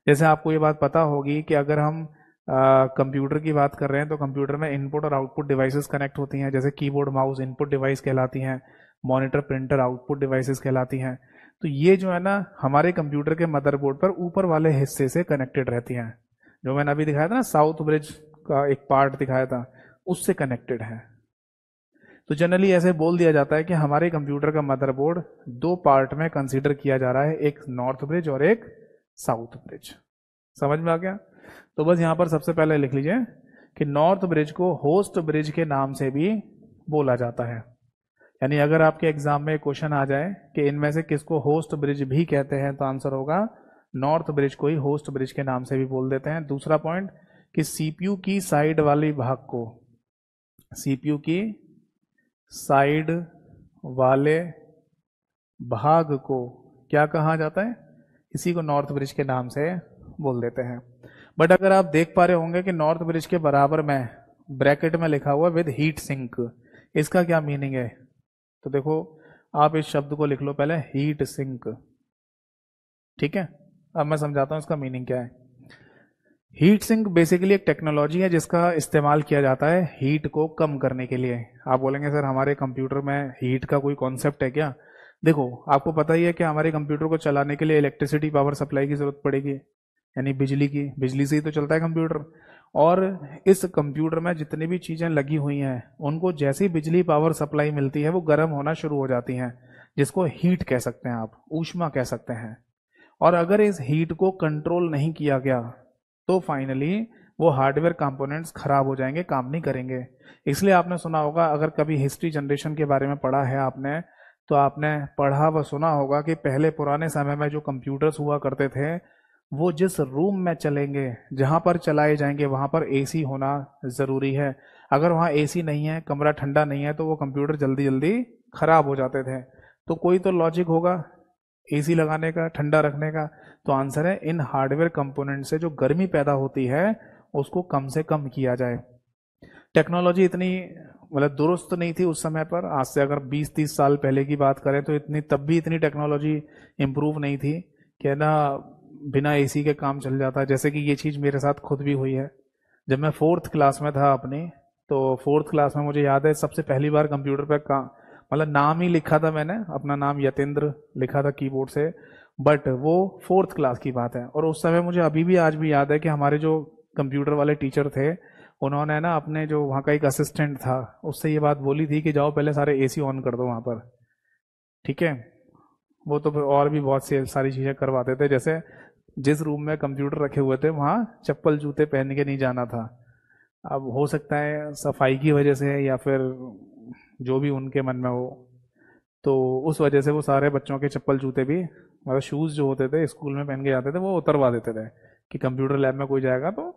जैसे आपको ये बात पता होगी कि अगर हम कंप्यूटर की बात कर रहे हैं तो कंप्यूटर में इनपुट और आउटपुट डिवाइसेस कनेक्ट होती हैं, जैसे कीबोर्ड माउस इनपुट डिवाइस कहलाती हैं, मॉनिटर प्रिंटर आउटपुट डिवाइसेस कहलाती हैं। तो ये जो है ना हमारे कंप्यूटर के मदरबोर्ड पर ऊपर वाले हिस्से से कनेक्टेड रहती हैं। जो मैंने अभी दिखाया था ना साउथ ब्रिज का एक पार्ट दिखाया था उससे कनेक्टेड है। तो जनरली ऐसे बोल दिया जाता है कि हमारे कंप्यूटर का मदरबोर्ड दो पार्ट में कंसीडर किया जा रहा है, एक नॉर्थ ब्रिज और एक साउथ ब्रिज। समझ में आ गया? तो बस यहां पर सबसे पहले लिख लीजिए कि नॉर्थ ब्रिज को होस्ट ब्रिज के नाम से भी बोला जाता है। यानी अगर आपके एग्जाम में क्वेश्चन आ जाए कि इनमें से किसको होस्ट ब्रिज भी कहते हैं, तो आंसर होगा नॉर्थ ब्रिज को ही होस्ट ब्रिज के नाम से भी बोल देते हैं। दूसरा पॉइंट कि सीपीयू की साइड वाली भाग को, सीपीयू की साइड वाले भाग को क्या कहा जाता है? इसी को नॉर्थ ब्रिज के नाम से बोल देते हैं। बट अगर आप देख पा रहे होंगे कि नॉर्थ ब्रिज के बराबर में ब्रैकेट में लिखा हुआ विद हीट सिंक, इसका क्या मीनिंग है? तो देखो आप इस शब्द को लिख लो पहले, हीट सिंक। ठीक है, अब मैं समझाता हूं इसका मीनिंग क्या है। हीट सिंक बेसिकली एक टेक्नोलॉजी है जिसका इस्तेमाल किया जाता है हीट को कम करने के लिए। आप बोलेंगे सर हमारे कंप्यूटर में हीट का कोई कॉन्सेप्ट है क्या? देखो आपको पता ही है कि हमारे कंप्यूटर को चलाने के लिए इलेक्ट्रिसिटी पावर सप्लाई की जरूरत पड़ेगी, यानी बिजली की। बिजली से ही तो चलता है कंप्यूटर। और इस कंप्यूटर में जितनी भी चीजें लगी हुई हैं उनको जैसी बिजली पावर सप्लाई मिलती है वो गर्म होना शुरू हो जाती हैं, जिसको हीट कह सकते हैं, आप ऊष्मा कह सकते हैं। और अगर इस हीट को कंट्रोल नहीं किया गया तो फाइनली वो हार्डवेयर कंपोनेंट्स खराब हो जाएंगे, काम नहीं करेंगे। इसलिए आपने सुना होगा, अगर कभी हिस्ट्री जनरेशन के बारे में पढ़ा है आपने, तो आपने पढ़ा व सुना होगा कि पहले पुराने समय में जो कंप्यूटर्स हुआ करते थे वो जिस रूम में चलेंगे, जहां पर चलाए जाएंगे वहां पर एसी होना जरूरी है। अगर वहां एसी नहीं है, कमरा ठंडा नहीं है, तो वो कंप्यूटर जल्दी जल्दी खराब हो जाते थे। तो कोई तो लॉजिक होगा एसी लगाने का, ठंडा रखने का। तो आंसर है इन हार्डवेयर कंपोनेंट से जो गर्मी पैदा होती है उसको कम से कम किया जाए। टेक्नोलॉजी इतनी मतलब दुरुस्त नहीं थी उस समय पर। आज से अगर 20-30 साल पहले की बात करें तो इतनी, तब भी इतनी टेक्नोलॉजी इंप्रूव नहीं थी कि ना बिना एसी के काम चल जाता। जैसे कि ये चीज मेरे साथ खुद भी हुई है। जब मैं 4th क्लास में था अपनी, तो 4th क्लास में मुझे याद है सबसे पहली बार कंप्यूटर पे काम, मतलब नाम ही लिखा था मैंने, अपना नाम यतेंद्र लिखा था कीबोर्ड से। बट वो 4th क्लास की बात है। और उस समय मुझे अभी भी आज भी याद है कि हमारे जो कंप्यूटर वाले टीचर थे उन्होंने ना अपने जो वहाँ का एक असिस्टेंट था उससे ये बात बोली थी कि जाओ पहले सारे एसी ऑन कर दो वहाँ पर। ठीक है, वो तो फिर और भी बहुत सी सारी चीजें करवाते थे। जैसे जिस रूम में कंप्यूटर रखे हुए थे वहाँ चप्पल जूते पहन के नहीं जाना था। अब हो सकता है सफाई की वजह से या फिर जो भी उनके मन में हो, तो उस वजह से वो सारे बच्चों के चप्पल जूते भी, मतलब शूज जो होते थे स्कूल में पहन के जाते थे, वो उतरवा देते थे कि कंप्यूटर लैब में कोई जाएगा तो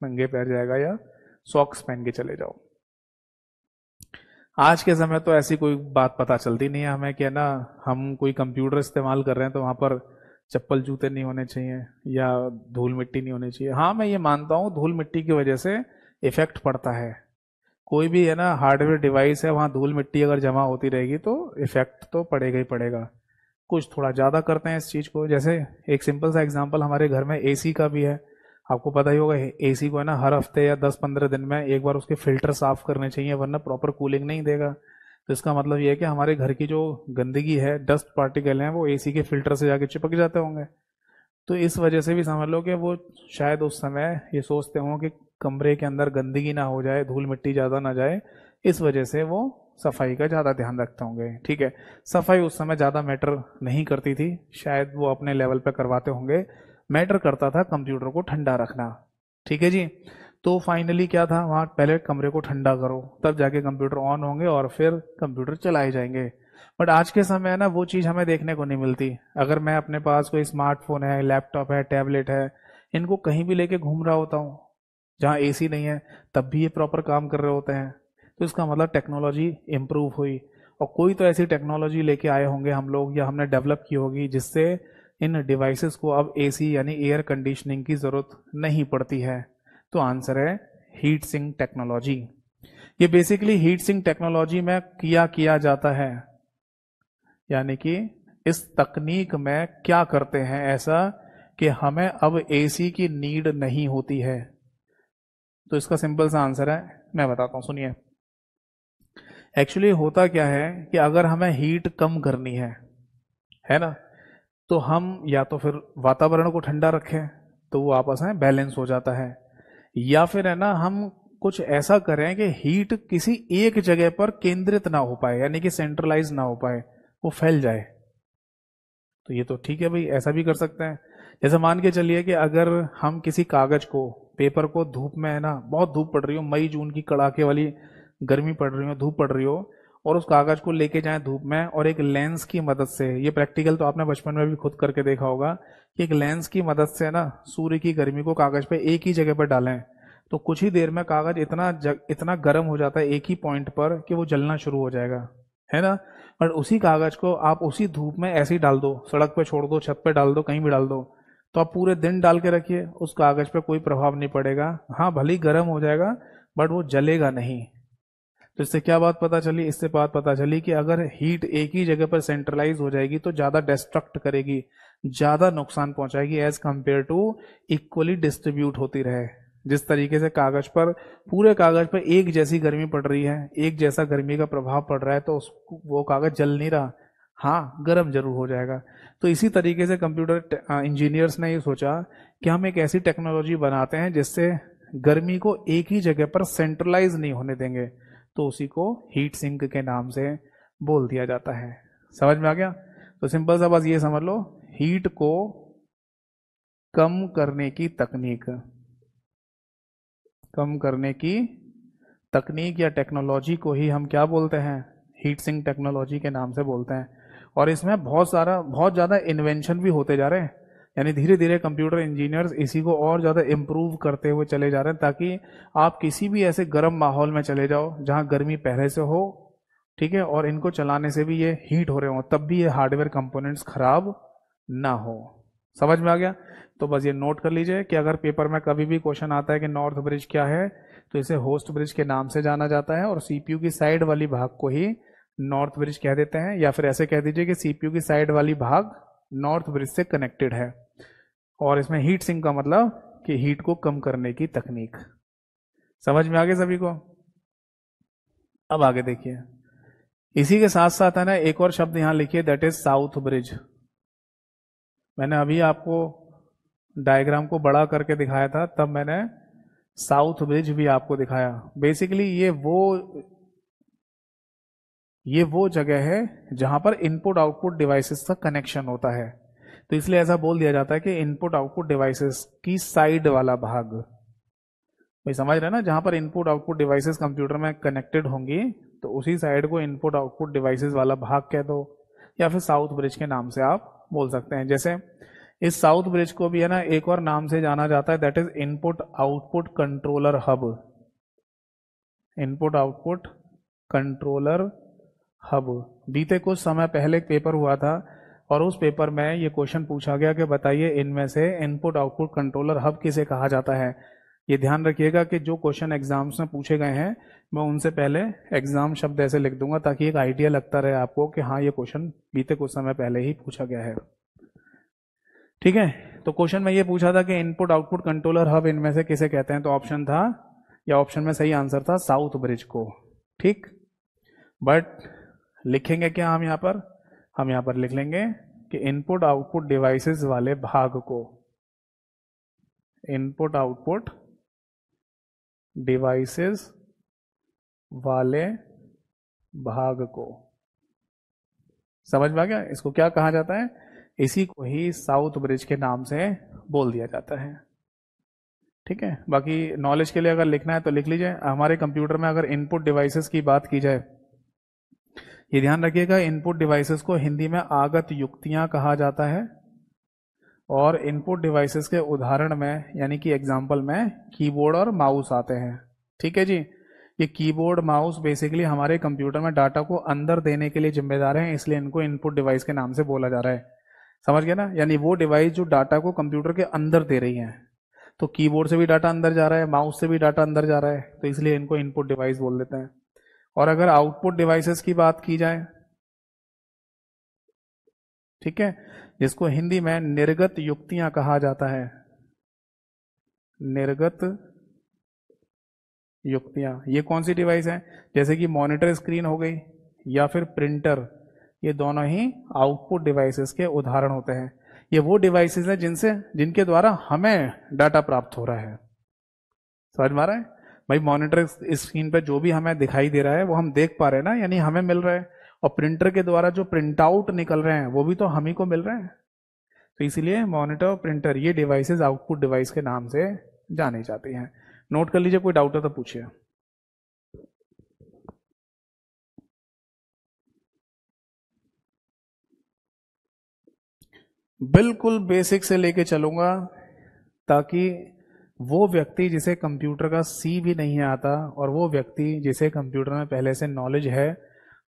नंगे पैर जाएगा या सॉक्स पहन के चले जाओ। आज के समय तो ऐसी कोई बात पता चलती नहीं है हमें कि ना हम कोई कंप्यूटर इस्तेमाल कर रहे हैं तो वहां पर चप्पल जूते नहीं होने चाहिए या धूल मिट्टी नहीं होनी चाहिए। हाँ मैं ये मानता हूँ धूल मिट्टी की वजह से इफेक्ट पड़ता है। कोई भी है ना हार्डवेयर डिवाइस है, वहां धूल मिट्टी अगर जमा होती रहेगी तो इफेक्ट तो पड़ेगा ही पड़ेगा। कुछ थोड़ा ज्यादा करते हैं इस चीज को। जैसे एक सिंपल सा एग्जांपल हमारे घर में एसी का भी है। आपको पता ही होगा एसी को है ना हर हफ्ते या 10-15 दिन में एक बार उसके फिल्टर साफ करने चाहिए, वरना प्रॉपर कूलिंग नहीं देगा। तो इसका मतलब ये है कि हमारे घर की जो गंदगी है, डस्ट पार्टिकल हैं, वो एसी के फिल्टर से जाके चिपक जाते होंगे। तो इस वजह से भी समझ लो कि वो शायद उस समय ये सोचते हों कि कमरे के अंदर गंदगी ना हो जाए, धूल मिट्टी ज्यादा ना जाए, इस वजह से वो सफाई का ज्यादा ध्यान रखते होंगे। ठीक है, सफाई उस समय ज्यादा मैटर नहीं करती थी, शायद वो अपने लेवल पे करवाते होंगे। मैटर करता था कंप्यूटर को ठंडा रखना। ठीक है जी। तो फाइनली क्या था, वहां पहले कमरे को ठंडा करो तब जाके कंप्यूटर ऑन होंगे और फिर कंप्यूटर चलाए जाएंगे। बट आज के समय है ना वो चीज हमें देखने को नहीं मिलती। अगर मैं अपने पास कोई स्मार्टफोन है, लैपटॉप है, टैबलेट है, इनको कहीं भी लेके घूम रहा होता हूँ जहाँ एसी नहीं है, तब भी ये प्रॉपर काम कर रहे होते हैं। तो इसका मतलब टेक्नोलॉजी इंप्रूव हुई। और कोई तो ऐसी टेक्नोलॉजी लेके आए होंगे हम लोग या हमने डेवलप की होगी जिससे इन डिवाइसेस को अब एसी यानी एयर कंडीशनिंग की जरूरत नहीं पड़ती है। तो आंसर है हीट सिंक टेक्नोलॉजी। ये बेसिकली हीट सिंक टेक्नोलॉजी में किया जाता है, यानी कि इस तकनीक में क्या करते हैं ऐसा कि हमें अब एसी की नीड नहीं होती है। तो इसका सिंपल सा आंसर है, मैं बताता हूं, सुनिए। एक्चुअली होता क्या है कि अगर हमें हीट कम करनी है ना, तो हम या तो फिर वातावरण को ठंडा रखें तो वो आपस में बैलेंस हो जाता है, या फिर है ना हम कुछ ऐसा करें कि हीट किसी एक जगह पर केंद्रित ना हो पाए, यानी कि सेंट्रलाइज ना हो पाए, वो फैल जाए। तो ये तो ठीक है भाई, ऐसा भी कर सकते हैं। जैसे मान के चलिए कि अगर हम किसी कागज को, पेपर को धूप में, है ना, बहुत धूप पड़ रही हो, मई जून की कड़ाके वाली गर्मी पड़ रही हो, धूप पड़ रही हो, और उस कागज को लेके जाएं धूप में, और एक लेंस की मदद से, ये प्रैक्टिकल तो आपने बचपन में भी खुद करके देखा होगा, कि एक लेंस की मदद से ना सूर्य की गर्मी को कागज पे एक ही जगह पर डालें, तो कुछ ही देर में कागज इतना गर्म हो जाता है एक ही पॉइंट पर कि वो जलना शुरू हो जाएगा, है ना। और उसी कागज को आप उसी धूप में ऐसे ही डाल दो, सड़क पे छोड़ दो, छत पे डाल दो, कहीं भी डाल दो, तो आप पूरे दिन डाल के रखिए, उस कागज पे कोई प्रभाव नहीं पड़ेगा। हाँ, भले ही गर्म हो जाएगा, बट वो जलेगा नहीं। तो इससे क्या बात पता चली? इससे बात पता चली कि अगर हीट एक ही जगह पर सेंट्रलाइज हो जाएगी तो ज्यादा डिस्ट्रक्ट करेगी, ज्यादा नुकसान पहुंचाएगी, as compare to equally distribute होती रहे। जिस तरीके से कागज पर, पूरे कागज पर एक जैसी गर्मी पड़ रही है, एक जैसा गर्मी का प्रभाव पड़ रहा है, तो वो कागज जल नहीं रहा, हाँ गर्म जरूर हो जाएगा। तो इसी तरीके से कंप्यूटर इंजीनियर्स ने ये सोचा कि हम एक ऐसी टेक्नोलॉजी बनाते हैं जिससे गर्मी को एक ही जगह पर सेंट्रलाइज नहीं होने देंगे, तो उसी को हीट सिंक के नाम से बोल दिया जाता है। समझ में आ गया? तो सिंपल सा बस ये समझ लो, हीट को कम करने की तकनीक, कम करने की तकनीक या टेक्नोलॉजी को ही हम क्या बोलते हैं? हीट सिंक टेक्नोलॉजी के नाम से बोलते हैं। और इसमें बहुत ज़्यादा इन्वेंशन भी होते जा रहे हैं, यानी धीरे धीरे कंप्यूटर इंजीनियर्स इसी को और ज़्यादा इम्प्रूव करते हुए चले जा रहे हैं, ताकि आप किसी भी ऐसे गर्म माहौल में चले जाओ जहां गर्मी पहले से हो, ठीक है, और इनको चलाने से भी ये हीट हो रहे हो, तब भी ये हार्डवेयर कंपोनेंट्स खराब ना हो। समझ में आ गया? तो बस ये नोट कर लीजिए कि अगर पेपर में कभी भी क्वेश्चन आता है कि नॉर्थ ब्रिज क्या है, तो इसे होस्ट ब्रिज के नाम से जाना जाता है, और सीपीयू की साइड वाली भाग को ही नॉर्थ ब्रिज कह देते हैं, या फिर ऐसे कह दीजिए कि सीपीयू की साइड वाली भाग नॉर्थ ब्रिज से कनेक्टेड है। और इसमें हीट सिंक का मतलब कि हीट को कम करने की तकनीक। समझ में आ गया सभी को? अब आगे देखिए, इसी के साथ साथ है ना एक और शब्द यहां लिखिए, दैट इज साउथ ब्रिज। मैंने अभी आपको डायग्राम को बड़ा करके दिखाया था, तब मैंने साउथ ब्रिज भी आपको दिखाया। बेसिकली ये वो जगह है जहां पर इनपुट आउटपुट डिवाइसेस का कनेक्शन होता है, तो इसलिए ऐसा बोल दिया जाता है कि इनपुट आउटपुट डिवाइसेस की साइड वाला भाग। भाई समझ रहे ना, जहां पर इनपुट आउटपुट डिवाइसेस कंप्यूटर में कनेक्टेड होंगी, तो उसी साइड को इनपुट आउटपुट डिवाइसेस वाला भाग कह दो, या फिर साउथ ब्रिज के नाम से आप बोल सकते हैं। जैसे इस साउथ ब्रिज को भी है ना एक और नाम से जाना जाता है, that is input output controller hub. Input output controller hub. बीते कुछ समय पहले एक पेपर हुआ था, और उस पेपर में ये क्वेश्चन पूछा गया कि बताइए इनमें से इनपुट आउटपुट कंट्रोलर हब किसे कहा जाता है। ये ध्यान रखिएगा कि जो क्वेश्चन एग्जाम्स में पूछे गए हैं, मैं उनसे पहले एग्जाम शब्द ऐसे लिख दूंगा ताकि एक आइडिया लगता रहे आपको कि हाँ ये क्वेश्चन बीते कुछ समय पहले ही पूछा गया है। ठीक है, तो क्वेश्चन में ये पूछा था कि इनपुट आउटपुट कंट्रोलर हब इनमें से किसे कहते हैं, तो ऑप्शन था, या ऑप्शन में सही आंसर था साउथ ब्रिज को। ठीक, बट लिखेंगे क्या हम यहां पर? हम यहां पर लिख लेंगे कि इनपुट आउटपुट डिवाइसेस वाले भाग को, इनपुट आउटपुट डिवाइसेस वाले भाग को। समझ में आ गया? इसको क्या कहा जाता है? इसी को ही साउथ ब्रिज के नाम से बोल दिया जाता है। ठीक है, बाकी नॉलेज के लिए अगर लिखना है तो लिख लीजिए। हमारे कंप्यूटर में अगर इनपुट डिवाइसेस की बात की जाए, ये ध्यान रखिएगा, इनपुट डिवाइसेस को हिंदी में आगत युक्तियां कहा जाता है, और इनपुट डिवाइसेस के उदाहरण में, यानी कि एग्जाम्पल में, कीबोर्ड और माउस आते हैं। ठीक है जी, ये कीबोर्ड माउस बेसिकली हमारे कंप्यूटर में डाटा को अंदर देने के लिए जिम्मेदार हैं, इसलिए इनको इनपुट डिवाइस के नाम से बोला जा रहा है। समझ गए ना? यानी वो डिवाइस जो डाटा को कंप्यूटर के अंदर दे रही है। तो कीबोर्ड से भी डाटा अंदर जा रहा है, माउस से भी डाटा अंदर जा रहा है, तो इसलिए इनको इनपुट डिवाइस बोल देते हैं। और अगर आउटपुट डिवाइसेस की बात की जाए, ठीक है, जिसको हिंदी में निर्गत युक्तियां कहा जाता है, निर्गत युक्तियां, ये कौन सी डिवाइस है? जैसे कि मॉनिटर स्क्रीन हो गई, या फिर प्रिंटर, ये दोनों ही आउटपुट डिवाइसेस के उदाहरण होते हैं। ये वो डिवाइसेस हैं जिनके द्वारा हमें डाटा प्राप्त हो रहा है। समझ में आ रहा है? भाई मॉनिटर स्क्रीन पे जो भी हमें दिखाई दे रहा है वो हम देख पा रहे हैं ना, यानी हमें मिल रहा है, और प्रिंटर के द्वारा जो प्रिंट आउट निकल रहे हैं वो भी तो हम ही को मिल रहे हैं। तो इसीलिए मॉनिटर और प्रिंटर ये डिवाइसेस आउटपुट डिवाइस के नाम से जानी जाती हैं। नोट कर लीजिए, कोई डाउट है तो पूछिए। बिल्कुल बेसिक से लेके चलूंगा, ताकि वो व्यक्ति जिसे कंप्यूटर का सी भी नहीं आता और वो व्यक्ति जिसे कंप्यूटर में पहले से नॉलेज है,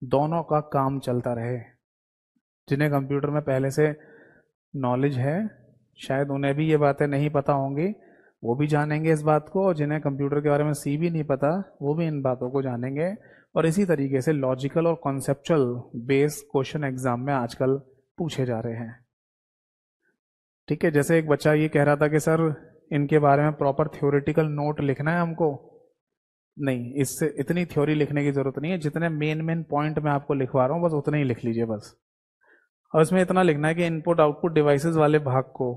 दोनों का काम चलता रहे। जिन्हें कंप्यूटर में पहले से नॉलेज है, शायद उन्हें भी ये बातें नहीं पता होंगी, वो भी जानेंगे इस बात को, और जिन्हें कंप्यूटर के बारे में सी भी नहीं पता वो भी इन बातों को जानेंगे। और इसी तरीके से लॉजिकल और कॉन्सेप्चुअल बेस्ड क्वेश्चन एग्जाम में आजकल पूछे जा रहे हैं। ठीक है, जैसे एक बच्चा ये कह रहा था कि सर इनके बारे में प्रॉपर थ्योरेटिकल नोट लिखना है हमको। नहीं, इससे इतनी थ्योरी लिखने की जरूरत नहीं है, जितने मेन मेन पॉइंट मैं आपको लिखवा रहा हूँ बस उतने ही लिख लीजिए बस। और इसमें इतना लिखना है कि इनपुट आउटपुट डिवाइसेस वाले भाग को,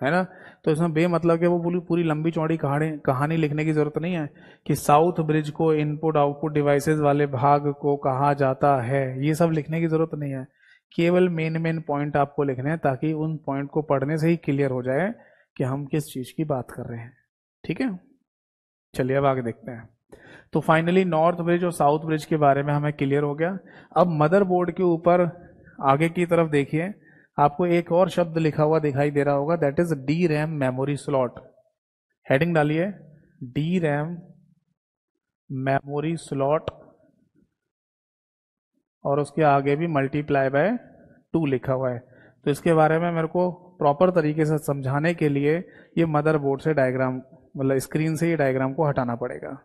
है ना, तो इसमें बेमतलब के वो पूरी पूरी लंबी चौड़ी कहानी लिखने की जरूरत नहीं है कि साउथ ब्रिज को इनपुट आउटपुट डिवाइसेस वाले भाग को कहा जाता है, ये सब लिखने की जरूरत नहीं है। केवल मेन मेन पॉइंट आपको लिखने हैं, ताकि उन पॉइंट को पढ़ने से ही क्लियर हो जाए कि हम किस चीज की बात कर रहे हैं। ठीक है, चलिए अब आगे देखते हैं। तो फाइनली नॉर्थ ब्रिज और साउथ ब्रिज के बारे में हमें क्लियर हो गया। अब मदरबोर्ड के ऊपर आगे की तरफ देखिए, आपको एक और शब्द लिखा हुआ दिखाई दे रहा होगा, that is D RAM memory slot. Heading डालिए, डी रैम मेमोरी स्लॉट, और उसके आगे भी मल्टीप्लाई बाय 2 लिखा हुआ है। तो इसके बारे में मेरे को प्रॉपर तरीके से समझाने के लिए ये मदरबोर्ड से डायग्राम, मतलब स्क्रीन से ये डायग्राम को हटाना पड़ेगा।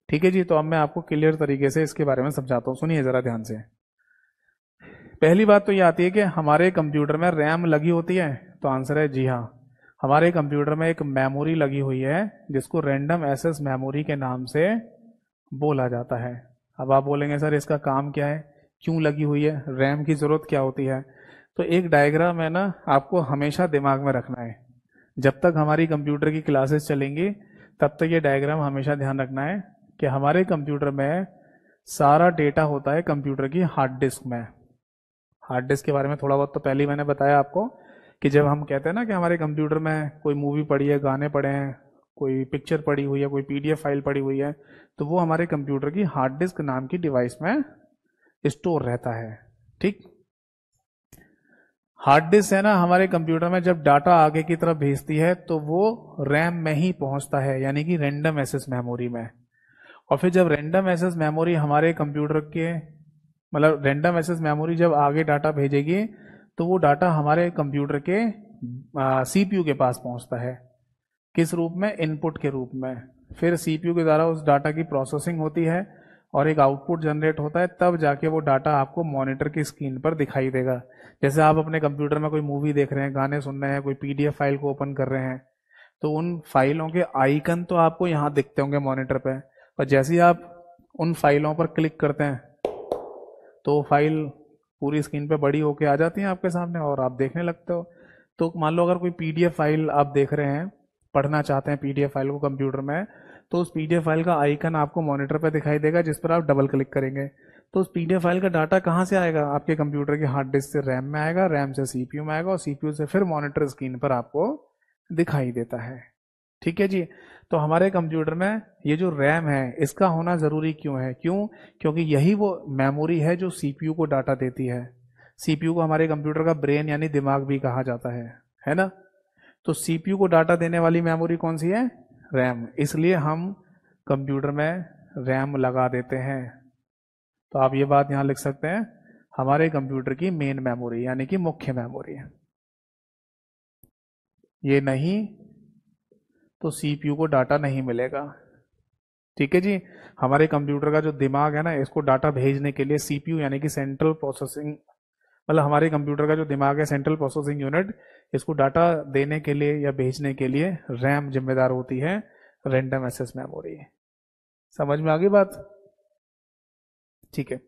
ठीक है जी, तो अब मैं आपको क्लियर तरीके से इसके बारे में समझाता हूँ, सुनिए जरा ध्यान से। पहली बात तो ये आती है कि हमारे कंप्यूटर में रैम लगी होती है, तो आंसर है जी हाँ। हमारे कंप्यूटर में एक मेमोरी लगी हुई है जिसको रैंडम एक्सेस मेमोरी के नाम से बोला जाता है। अब आप बोलेंगे सर इसका काम क्या है, क्यों लगी हुई है, रैम की जरूरत क्या होती है? तो एक डायग्राम है ना, आपको हमेशा दिमाग में रखना है। जब तक हमारी कंप्यूटर की क्लासेस चलेंगी तब तक ये डायग्राम हमेशा ध्यान रखना है कि हमारे कंप्यूटर में सारा डेटा होता है कंप्यूटर की हार्ड डिस्क में। हार्ड डिस्क के बारे में थोड़ा बहुत तो पहले ही मैंने बताया आपको कि जब हम कहते हैं ना कि हमारे कंप्यूटर में कोई मूवी पड़ी है, गाने पड़े हैं, कोई पिक्चर पड़ी हुई है, कोई पीडीएफ फाइल पड़ी हुई है, तो वो हमारे कंप्यूटर की हार्ड डिस्क नाम की डिवाइस में स्टोर रहता है। ठीक, हार्ड डिस्क है ना हमारे कंप्यूटर में जब डाटा आगे की तरफ भेजती है तो वो रैम में ही पहुंचता है, यानी कि रैंडम एक्सेस मेमोरी में। और फिर जब रैंडम एक्सेस मेमोरी हमारे कंप्यूटर के, मतलब रैंडम एक्सेस मेमोरी जब आगे डाटा भेजेगी तो वो डाटा हमारे कंप्यूटर के सीपीयू के पास पहुंचता है। किस रूप में? इनपुट के रूप में। फिर सीपीयू के द्वारा उस डाटा की प्रोसेसिंग होती है और एक आउटपुट जनरेट होता है, तब जाके वो डाटा आपको मॉनिटर की स्क्रीन पर दिखाई देगा। जैसे आप अपने कंप्यूटर में कोई मूवी देख रहे हैं, गाने सुन रहे हैं, कोई पीडीएफ फाइल को ओपन कर रहे हैं, तो उन फाइलों के आइकन तो आपको यहाँ दिखते होंगे मॉनिटर पे, और जैसे ही आप उन फाइलों पर क्लिक करते हैं तो वो फाइल पूरी स्क्रीन पे बड़ी होके आ जाती है आपके सामने और आप देखने लगते हो। तो मान लो अगर कोई पीडीएफ फाइल आप देख रहे हैं, पढ़ना चाहते हैं पीडीएफ फाइल को कंप्यूटर में, तो उस पीडीएफ फाइल का आइकन आपको मॉनिटर पर दिखाई देगा, जिस पर आप डबल क्लिक करेंगे तो उस पीडीएफ फाइल का डाटा कहाँ से आएगा? आपके कंप्यूटर की हार्ड डिस्क से रैम में आएगा, रैम से सीपीयू में आएगा, और सीपीयू से फिर मॉनिटर स्क्रीन पर आपको दिखाई देता है। ठीक है जी, तो हमारे कंप्यूटर में ये जो रैम है इसका होना जरूरी क्यों है? क्योंकि यही वो मेमोरी है जो सीपीयू को डाटा देती है। सीपीयू को हमारे कंप्यूटर का ब्रेन यानी दिमाग भी कहा जाता है ना? तो सीपीयू को डाटा देने वाली मेमोरी कौन सी है? रैम। इसलिए हम कंप्यूटर में रैम लगा देते हैं। तो आप ये बात यहां लिख सकते हैं, हमारे कंप्यूटर की मेन मेमोरी यानी कि मुख्य मेमोरी है। ये नहीं तो सीपीयू को डाटा नहीं मिलेगा। ठीक है जी, हमारे कंप्यूटर का जो दिमाग है ना, इसको डाटा भेजने के लिए सीपीयू यानी कि सेंट्रल प्रोसेसिंग, मतलब हमारे कंप्यूटर का जो दिमाग है सेंट्रल प्रोसेसिंग यूनिट, इसको डाटा देने के लिए या भेजने के लिए रैम जिम्मेदार होती है, रैंडम एक्सेस मेमोरी। समझ में आ गई बात? ठीक है,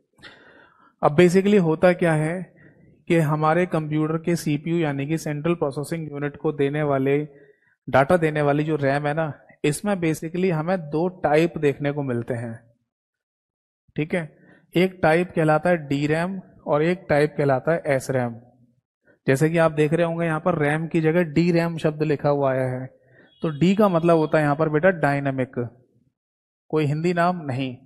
अब बेसिकली होता क्या है कि हमारे कंप्यूटर के सीपीयू यानी कि सेंट्रल प्रोसेसिंग यूनिट को देने वाले डाटा देने वाली जो रैम है ना, इसमें बेसिकली हमें दो टाइप देखने को मिलते हैं। ठीक है, एक टाइप कहलाता है डी रैम और एक टाइप कहलाता है एस रैम। जैसे कि आप देख रहे होंगे यहाँ पर रैम की जगह डी रैम शब्द लिखा हुआ आया है। तो डी का मतलब होता है यहाँ पर बेटा डायनेमिक, कोई हिंदी नाम नहीं।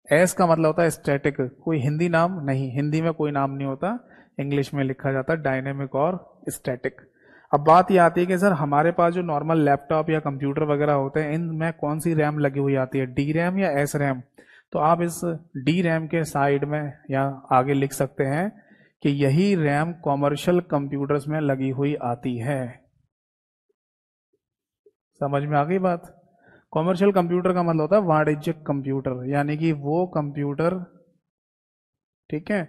एस का मतलब होता है स्टैटिक, कोई हिंदी नाम नहीं, हिंदी में कोई नाम नहीं होता, इंग्लिश में लिखा जाता है डायनेमिक और स्टैटिक। अब बात ये आती है कि सर हमारे पास जो नॉर्मल लैपटॉप या कंप्यूटर वगैरह होते हैं, इनमें कौन सी रैम लगी हुई आती है, डी रैम या एस रैम? तो आप इस डी रैम के साइड में या आगे लिख सकते हैं कि यही रैम कॉमर्शियल कंप्यूटर्स में लगी हुई आती है। समझ में आ गई बात? कॉमर्शियल कंप्यूटर का मतलब होता है वाणिज्यिक कंप्यूटर, यानी कि वो कंप्यूटर, ठीक है,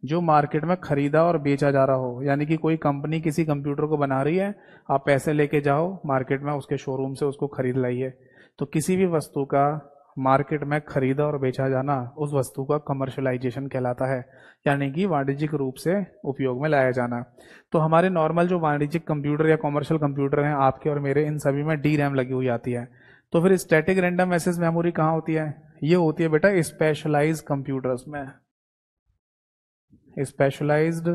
जो मार्केट में खरीदा और बेचा जा रहा हो। यानी कि कोई कंपनी किसी कंप्यूटर को बना रही है, आप पैसे लेके जाओ मार्केट में, उसके शोरूम से उसको खरीद लाइए। तो किसी भी वस्तु का मार्केट में खरीदा और बेचा जाना, उस वस्तु का कमर्शलाइजेशन कहलाता है, यानी कि वाणिज्यिक रूप से उपयोग में लाया जाना। तो हमारे नॉर्मल जो वाणिज्यिक कंप्यूटर या कॉमर्शियल कंप्यूटर हैं आपके और मेरे, इन सभी में डी रैम लगी हुई आती है। तो फिर स्टैटिक रैंडम एक्सेस मेमोरी कहाँ होती है? ये होती है बेटा स्पेशलाइज्ड कंप्यूटर्स में, स्पेशलाइज्ड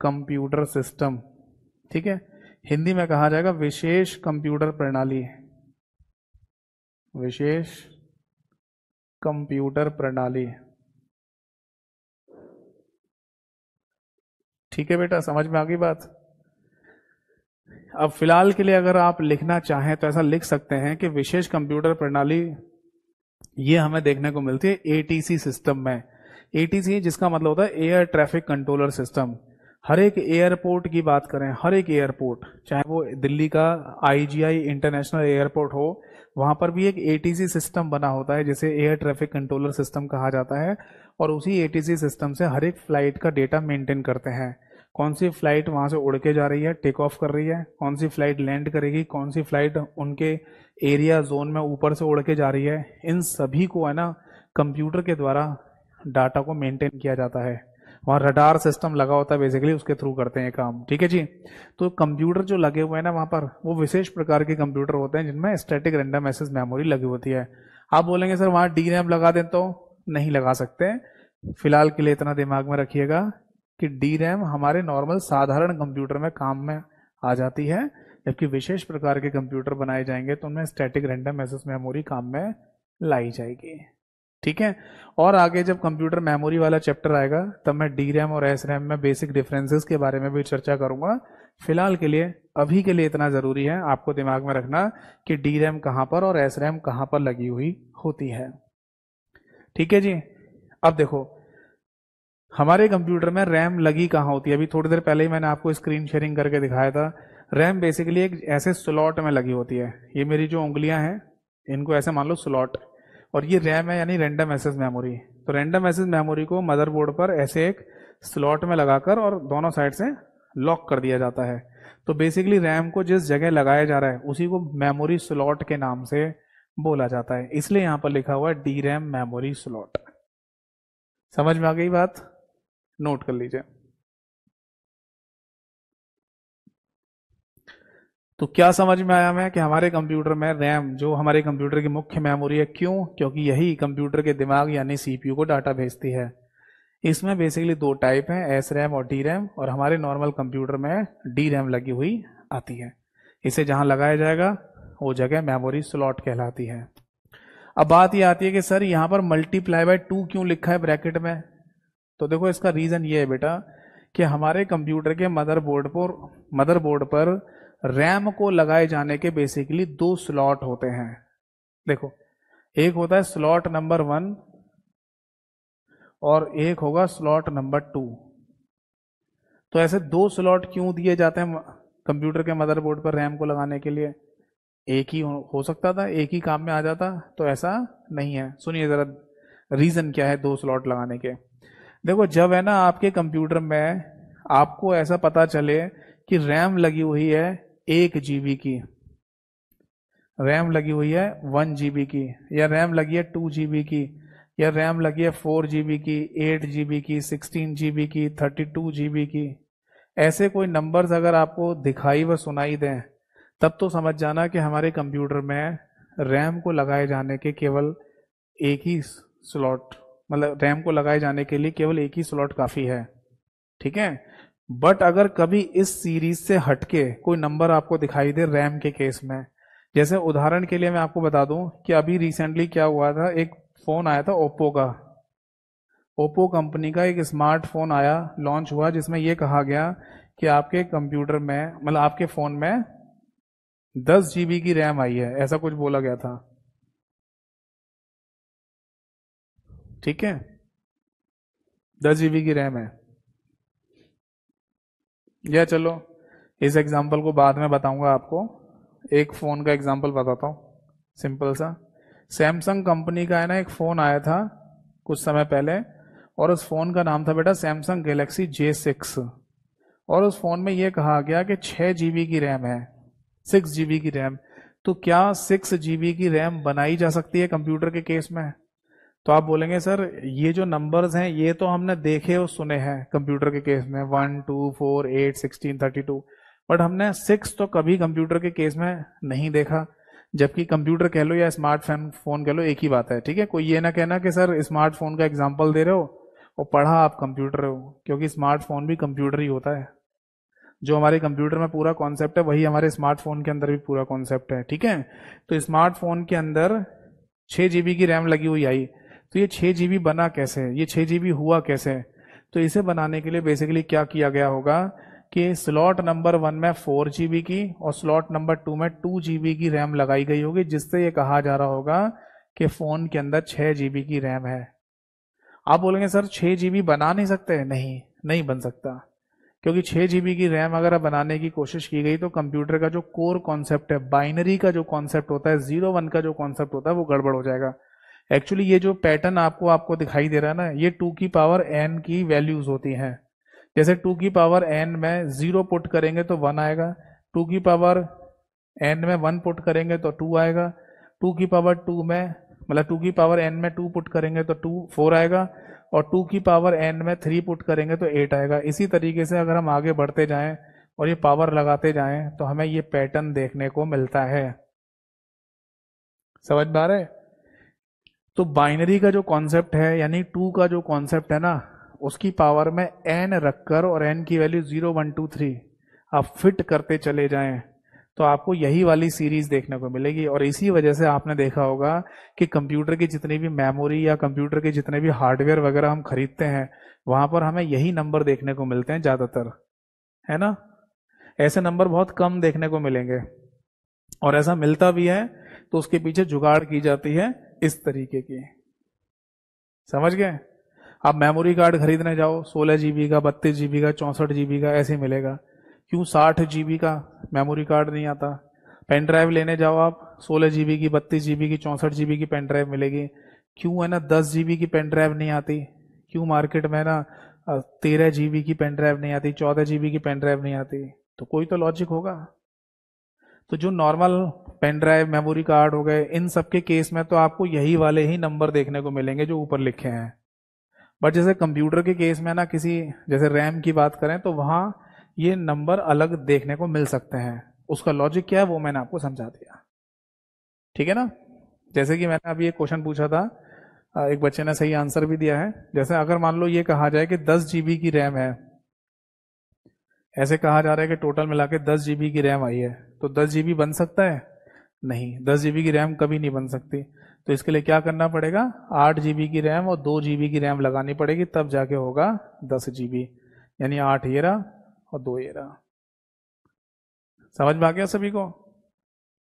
कंप्यूटर सिस्टम। ठीक है, हिंदी में कहा जाएगा विशेष कंप्यूटर प्रणाली, विशेष कंप्यूटर प्रणाली। ठीक है बेटा, समझ में आ गई बात? अब फिलहाल के लिए अगर आप लिखना चाहें तो ऐसा लिख सकते हैं कि विशेष कंप्यूटर प्रणाली ये हमें देखने को मिलती है एटीसी सिस्टम में। एटीसी जिसका मतलब होता है एयर ट्रैफिक कंट्रोलर सिस्टम। हर एक एयरपोर्ट की बात करें, हर एक एयरपोर्ट, चाहे वो दिल्ली का आईजीआई इंटरनेशनल एयरपोर्ट हो, वहां पर भी एक एटीसी सिस्टम बना होता है जिसे एयर ट्रैफिक कंट्रोलर सिस्टम कहा जाता है। और उसी एटीसी सिस्टम से हर एक फ्लाइट का डेटा मेंटेन करते हैं। कौन सी फ्लाइट वहां से उड़ के जा रही है, टेक ऑफ कर रही है, कौन सी फ्लाइट लैंड करेगी, कौन सी फ्लाइट उनके एरिया जोन में ऊपर से उड़ के जा रही है, इन सभी को है ना कंप्यूटर के द्वारा डाटा को मेंटेन किया जाता है। वहाँ रडार सिस्टम लगा होता है, बेसिकली उसके थ्रू करते हैं काम। ठीक है जी। तो कंप्यूटर जो लगे हुए हैं ना वहाँ पर, वो विशेष प्रकार के कंप्यूटर होते हैं जिनमें स्टैटिक रैंडम एक्सेस मेमोरी लगी होती है। आप बोलेंगे सर वहाँ डी रैम लगा दें, तो नहीं लगा सकते। फिलहाल के लिए इतना दिमाग में रखिएगा कि डी रैम हमारे नॉर्मल साधारण कंप्यूटर में काम में आ जाती है, जबकि विशेष प्रकार के कंप्यूटर बनाए जाएंगे तो उनमें स्टैटिक रैंडम एक्सेस मेमोरी काम में लाई जाएगी। ठीक है, और आगे जब कंप्यूटर मेमोरी वाला चैप्टर आएगा तब मैं डी रैम और एस रैम में बेसिक डिफरेंसेस के बारे में भी चर्चा करूंगा। फिलहाल के लिए, अभी के लिए इतना जरूरी है आपको दिमाग में रखना कि डी रैम कहां पर और एस रैम कहां पर लगी हुई होती है। ठीक है जी। अब देखो हमारे कंप्यूटर में रैम लगी कहाँ होती है? अभी थोड़ी देर पहले ही मैंने आपको स्क्रीन शेयरिंग करके दिखाया था। रैम बेसिकली एक ऐसे स्लॉट में लगी होती है। ये मेरी जो उंगलियां हैं इनको ऐसे मान लो स्लॉट, और ये रैम है यानी रैंडम एक्सेस मेमोरी। तो रैंडम एक्सेस मेमोरी को मदरबोर्ड पर ऐसे एक स्लॉट में लगाकर और दोनों साइड से लॉक कर दिया जाता है। तो बेसिकली रैम को जिस जगह लगाया जा रहा है उसी को मेमोरी स्लॉट के नाम से बोला जाता है, इसलिए यहां पर लिखा हुआ है डी रैम मेमोरी स्लॉट। समझ में आ गई बात? नोट कर लीजिए। तो क्या समझ में आया मैं कि हमारे कंप्यूटर में रैम जो हमारे कंप्यूटर की मुख्य मेमोरी है, क्यों? क्योंकि यही कंप्यूटर के दिमाग यानी सीपीयू को डाटा भेजती है। इसमें बेसिकली दो टाइप हैं, एस रैम और डी रैम, और हमारे नॉर्मल कंप्यूटर में डी रैम लगी हुई आती है। इसे जहां लगाया जाएगा वो जगह मेमोरी स्लॉट कहलाती है। अब बात ये आती है कि सर यहां पर मल्टीप्लाई बाय 2 क्यों लिखा है ब्रैकेट में? तो देखो इसका रीजन ये है बेटा कि हमारे कंप्यूटर के मदरबोर्ड पर रैम को लगाए जाने के बेसिकली 2 स्लॉट होते हैं। देखो एक होता है स्लॉट नंबर 1 और एक होगा स्लॉट नंबर 2। तो ऐसे 2 स्लॉट क्यों दिए जाते हैं कंप्यूटर के मदरबोर्ड पर रैम को लगाने के लिए? एक ही हो सकता था, एक ही काम में आ जाता, तो ऐसा नहीं है। सुनिए जरा रीजन क्या है 2 स्लॉट लगाने के। देखो जब है ना आपके कंप्यूटर में आपको ऐसा पता चले कि रैम लगी हुई है 1 GB की, रैम लगी हुई है 1 GB की, या रैम लगी है 2 GB की, या रैम लगी है 4 GB की, 8 GB की, 16 GB की, 32 GB की, ऐसे कोई नंबर्स अगर आपको दिखाई व सुनाई दें तब तो समझ जाना कि हमारे कंप्यूटर में रैम को लगाए जाने के केवल एक ही स्लॉट, मतलब रैम को लगाए जाने के लिए केवल एक ही स्लॉट काफी है, ठीक है। बट अगर कभी इस सीरीज से हटके कोई नंबर आपको दिखाई दे रैम के केस में, जैसे उदाहरण के लिए मैं आपको बता दूं कि अभी रिसेंटली क्या हुआ था, एक फोन आया था ओप्पो का। ओप्पो कंपनी का एक स्मार्टफोन आया, लॉन्च हुआ, जिसमें यह कहा गया कि आपके कंप्यूटर में, मतलब आपके फोन में 10 GB की रैम आई है, ऐसा कुछ बोला गया था, ठीक है। 10 GB की रैम है। या चलो इस एग्जांपल को बाद में बताऊंगा आपको, एक फोन का एग्जांपल बताता हूँ सिंपल सा। सैमसंग कंपनी का है ना, एक फोन आया था कुछ समय पहले, और उस फोन का नाम था बेटा सैमसंग गैलेक्सी J6। और उस फोन में यह कहा गया कि 6 GB की रैम है, 6 GB की रैम। तो क्या 6 GB की रैम बनाई जा सकती है कंप्यूटर के केस में? तो आप बोलेंगे सर ये जो नंबर्स हैं ये तो हमने देखे और सुने हैं कंप्यूटर के केस में, 1 2 4 8 16 32, बट हमने 6 तो कभी कंप्यूटर के केस में नहीं देखा। जबकि कंप्यूटर कह लो या स्मार्टफोन फोन कह लो, एक ही बात है, ठीक है। कोई ये ना कहना कि सर स्मार्टफोन का एग्जाम्पल दे रहे हो और पढ़ा आप कंप्यूटर हो, क्योंकि स्मार्टफोन भी कंप्यूटर ही होता है। जो हमारे कंप्यूटर में पूरा कॉन्सेप्ट है वही हमारे स्मार्टफोन के अंदर भी पूरा कॉन्सेप्ट है, ठीक है। तो स्मार्टफोन के अंदर 6 GB की रैम लगी हुई आई, तो ये 6 GB बना कैसे, ये 6 GB हुआ कैसे? तो इसे बनाने के लिए बेसिकली क्या किया गया होगा कि स्लॉट नंबर 1 में 4 GB की और स्लॉट नंबर 2 में 2 GB की रैम लगाई गई होगी, जिससे ये कहा जा रहा होगा कि फोन के अंदर 6 GB की रैम है। आप बोलेंगे सर 6 GB बना नहीं सकते? नहीं, नहीं बन सकता, क्योंकि 6 GB की रैम अगर बनाने की कोशिश की गई तो कंप्यूटर का जो कोर कॉन्सेप्ट है, बाइनरी का जो कॉन्सेप्ट होता है, 0 1 का जो कॉन्सेप्ट होता है, वो गड़बड़ हो जाएगा। एक्चुअली ये जो पैटर्न आपको दिखाई दे रहा है ना, ये 2 की पावर n की वैल्यूज होती हैं। जैसे 2 की पावर n में 0 पुट करेंगे तो 1 आएगा, 2 की पावर n में 1 पुट करेंगे तो 2 आएगा, 2 की पावर 2 में, मतलब 2 की पावर n में 2 पुट करेंगे तो 4 आएगा, और 2 की पावर n में 3 पुट करेंगे तो 8 आएगा। इसी तरीके से अगर हम आगे बढ़ते जाएं और ये पावर लगाते जाएं तो हमें ये पैटर्न देखने को मिलता है। समझ में आ रहा है? तो बाइनरी का जो कॉन्सेप्ट है, यानी 2 का जो कॉन्सेप्ट है ना, उसकी पावर में n रखकर और n की वैल्यू 0 1 2 3 आप फिट करते चले जाएं तो आपको यही वाली सीरीज देखने को मिलेगी। और इसी वजह से आपने देखा होगा कि कंप्यूटर की जितनी भी मेमोरी या कंप्यूटर के जितने भी हार्डवेयर वगैरह हम खरीदते हैं, वहां पर हमें यही नंबर देखने को मिलते हैं ज्यादातर, है ना। ऐसे नंबर बहुत कम देखने को मिलेंगे, और ऐसा मिलता भी है तो उसके पीछे जुगाड़ की जाती है इस तरीके की। समझ गए? आप मेमोरी कार्ड खरीदने जाओ, 16 GB का, 32 GB का, 64 GB का, ऐसे मिलेगा। क्यों 60 GB का मेमोरी कार्ड नहीं आता? पेन ड्राइव लेने जाओ आप, 16 GB की, 32 GB की, 64 GB की पेन ड्राइव मिलेगी। क्यों है ना 10 GB की पेन ड्राइव नहीं आती? क्यों मार्केट में ना 13 GB की पेन ड्राइव नहीं आती, 14 GB की पेन ड्राइव नहीं आती? तो कोई तो लॉजिक होगा। तो जो normal pen drive, memory card हो गए, इन सब के केस में तो आपको यही वाले ही नंबर देखने को मिलेंगे जो ऊपर लिखे हैं। बट जैसे कंप्यूटर के केस में ना, किसी जैसे रैम की बात करें तो वहां ये नंबर अलग देखने को मिल सकते हैं। उसका लॉजिक क्या है वो मैंने आपको समझा दिया, ठीक है ना। जैसे कि मैंने अभी एक क्वेश्चन पूछा था, एक बच्चे ने सही आंसर भी दिया है। जैसे अगर मान लो ये कहा जाए कि 10 GB की रैम है, ऐसे कहा जा रहा है कि टोटल मिला के 10 GB की रैम आई है, तो 10 GB बन सकता है? नहीं, 10 GB की रैम कभी नहीं बन सकती। तो इसके लिए क्या करना पड़ेगा? 8 GB की रैम और 2 GB की रैम लगानी पड़ेगी, तब जाके होगा 10 GB। यानी 8 ये रहा और 2 ये रहा। समझ में आ गया सभी को?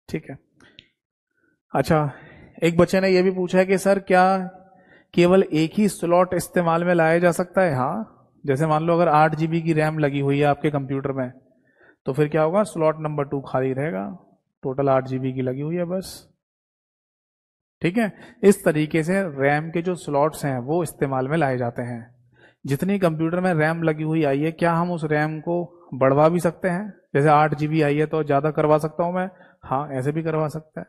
ठीक है। अच्छा, एक बच्चे ने यह भी पूछा है कि सर क्या केवल एक ही स्लॉट इस्तेमाल में लाया जा सकता है? हाँ, जैसे मान लो अगर 8 GB की रैम लगी हुई है आपके कंप्यूटर में, तो फिर क्या होगा? स्लॉट नंबर 2 खाली रहेगा, टोटल 8 GB की लगी हुई है बस, ठीक है। इस तरीके से रैम के जो स्लॉट्स हैं वो इस्तेमाल में लाए जाते हैं। जितनी कंप्यूटर में रैम लगी हुई आई है, क्या हम उस रैम को बढ़वा भी सकते हैं? जैसे 8 GB आई है तो ज्यादा करवा सकता हूं मैं? हाँ, ऐसे भी करवा सकता है।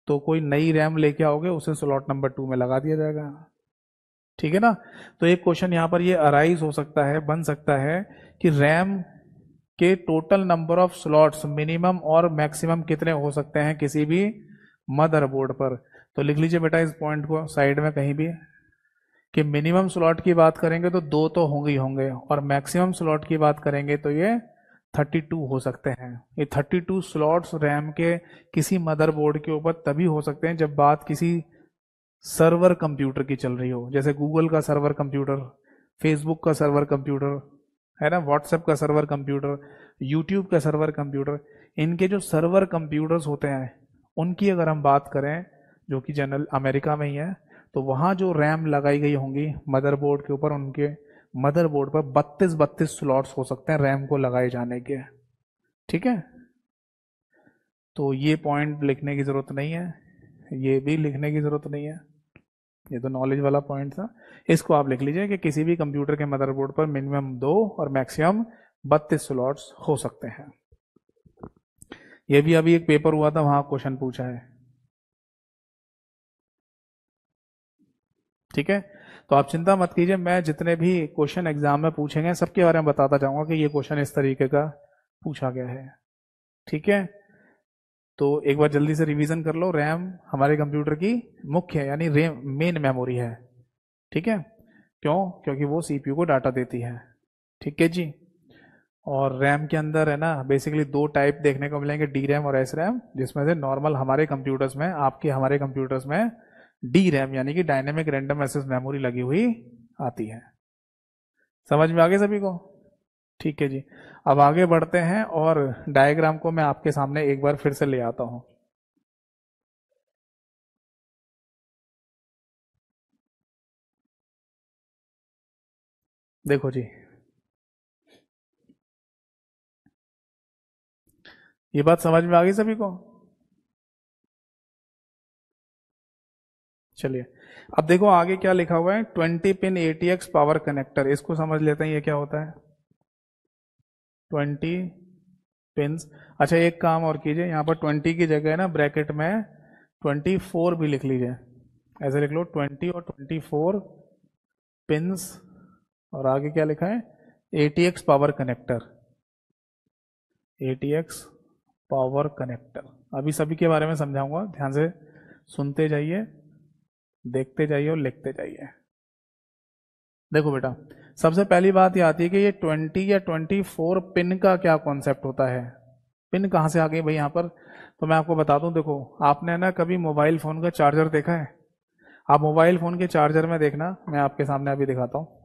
तो कोई नई रैम लेके आओगे, उसे स्लॉट नंबर 2 में लगा दिया जाएगा, ठीक है ना। तो एक क्वेश्चन यहां पर ये अराइज हो सकता है, बन सकता है कि रैम कि total number of slots minimum और मैक्सिमम कितने हो सकते हैं किसी भी मदरबोर्ड पर। तो लिख लीजिए बेटा इस पॉइंट को साइड में कहीं भी, कि मिनिमम स्लॉट की बात करेंगे तो 2 तो होंगे ही होंगे, और मैक्सिमम स्लॉट की बात करेंगे तो ये 32 हो सकते हैं। ये 32 स्लॉट्स रैम के किसी मदरबोर्ड के ऊपर तभी हो सकते हैं जब बात किसी सर्वर कंप्यूटर की चल रही हो, जैसे गूगल का सर्वर कंप्यूटर, फेसबुक का सर्वर कंप्यूटर है ना, व्हाट्सएप का सर्वर कंप्यूटर, यूट्यूब का सर्वर कंप्यूटर। इनके जो सर्वर कंप्यूटर्स होते हैं उनकी अगर हम बात करें, जो कि जनरल अमेरिका में ही है, तो वहां जो रैम लगाई गई होंगी मदरबोर्ड के ऊपर, उनके मदरबोर्ड पर 32 स्लॉट्स हो सकते हैं रैम को लगाए जाने के। ठीक है, तो ये पॉइंट लिखने की जरूरत नहीं है, ये भी लिखने की जरूरत नहीं है, ये तो नॉलेज वाला पॉइंट था। इसको आप लिख लीजिए कि किसी भी कंप्यूटर के मदरबोर्ड पर मिनिमम 2 और मैक्सिमम 32 स्लॉट्स हो सकते हैं। ये भी अभी एक पेपर हुआ था, वहां क्वेश्चन पूछा है। ठीक है, तो आप चिंता मत कीजिए, मैं जितने भी क्वेश्चन एग्जाम में पूछेंगे सबके बारे में बताता जाऊंगा कि ये क्वेश्चन इस तरीके का पूछा गया है। ठीक है, तो एक बार जल्दी से रिवीजन कर लो। रैम हमारे कंप्यूटर की मुख्य यानी मेन मेमोरी है। ठीक है, क्यों? क्योंकि वो सीपीयू को डाटा देती है। ठीक है जी, और रैम के अंदर है ना बेसिकली 2 टाइप देखने को मिलेंगे, डी रैम और एस रैम, जिसमें से नॉर्मल हमारे कंप्यूटर्स में, आपके हमारे कंप्यूटर्स में डी रैम यानी कि डायनेमिक रैंडम एक्सेस मेमोरी लगी हुई आती है। समझ में आ गए सभी को? ठीक है जी, अब आगे बढ़ते हैं और डायग्राम को मैं आपके सामने एक बार फिर से ले आता हूं। देखो जी, ये बात समझ में आ गई सभी को? चलिए, अब देखो आगे क्या लिखा हुआ है, 20 पिन ATX पावर कनेक्टर। इसको समझ लेते हैं ये क्या होता है। 20 पिंस। अच्छा, एक काम और कीजिए, यहाँ पर 20 की जगह है ना ब्रैकेट में 24 भी लिख लीजिए। ऐसे लिख लो 20 और 24 पिंस, और आगे क्या लिखा है, ATX power connector. ATX power connector अभी सभी के बारे में समझाऊंगा, ध्यान से सुनते जाइए, देखते जाइए और लिखते जाइए। देखो बेटा, सबसे पहली बात ये आती है कि ये 20 या 24 पिन का क्या कॉन्सेप्ट होता है। पिन कहाँ से आ गई भाई यहाँ पर? तो मैं आपको बता दूं, देखो आपने ना कभी मोबाइल फोन का चार्जर देखा है? आप मोबाइल फोन के चार्जर में देखना, मैं आपके सामने अभी दिखाता हूँ।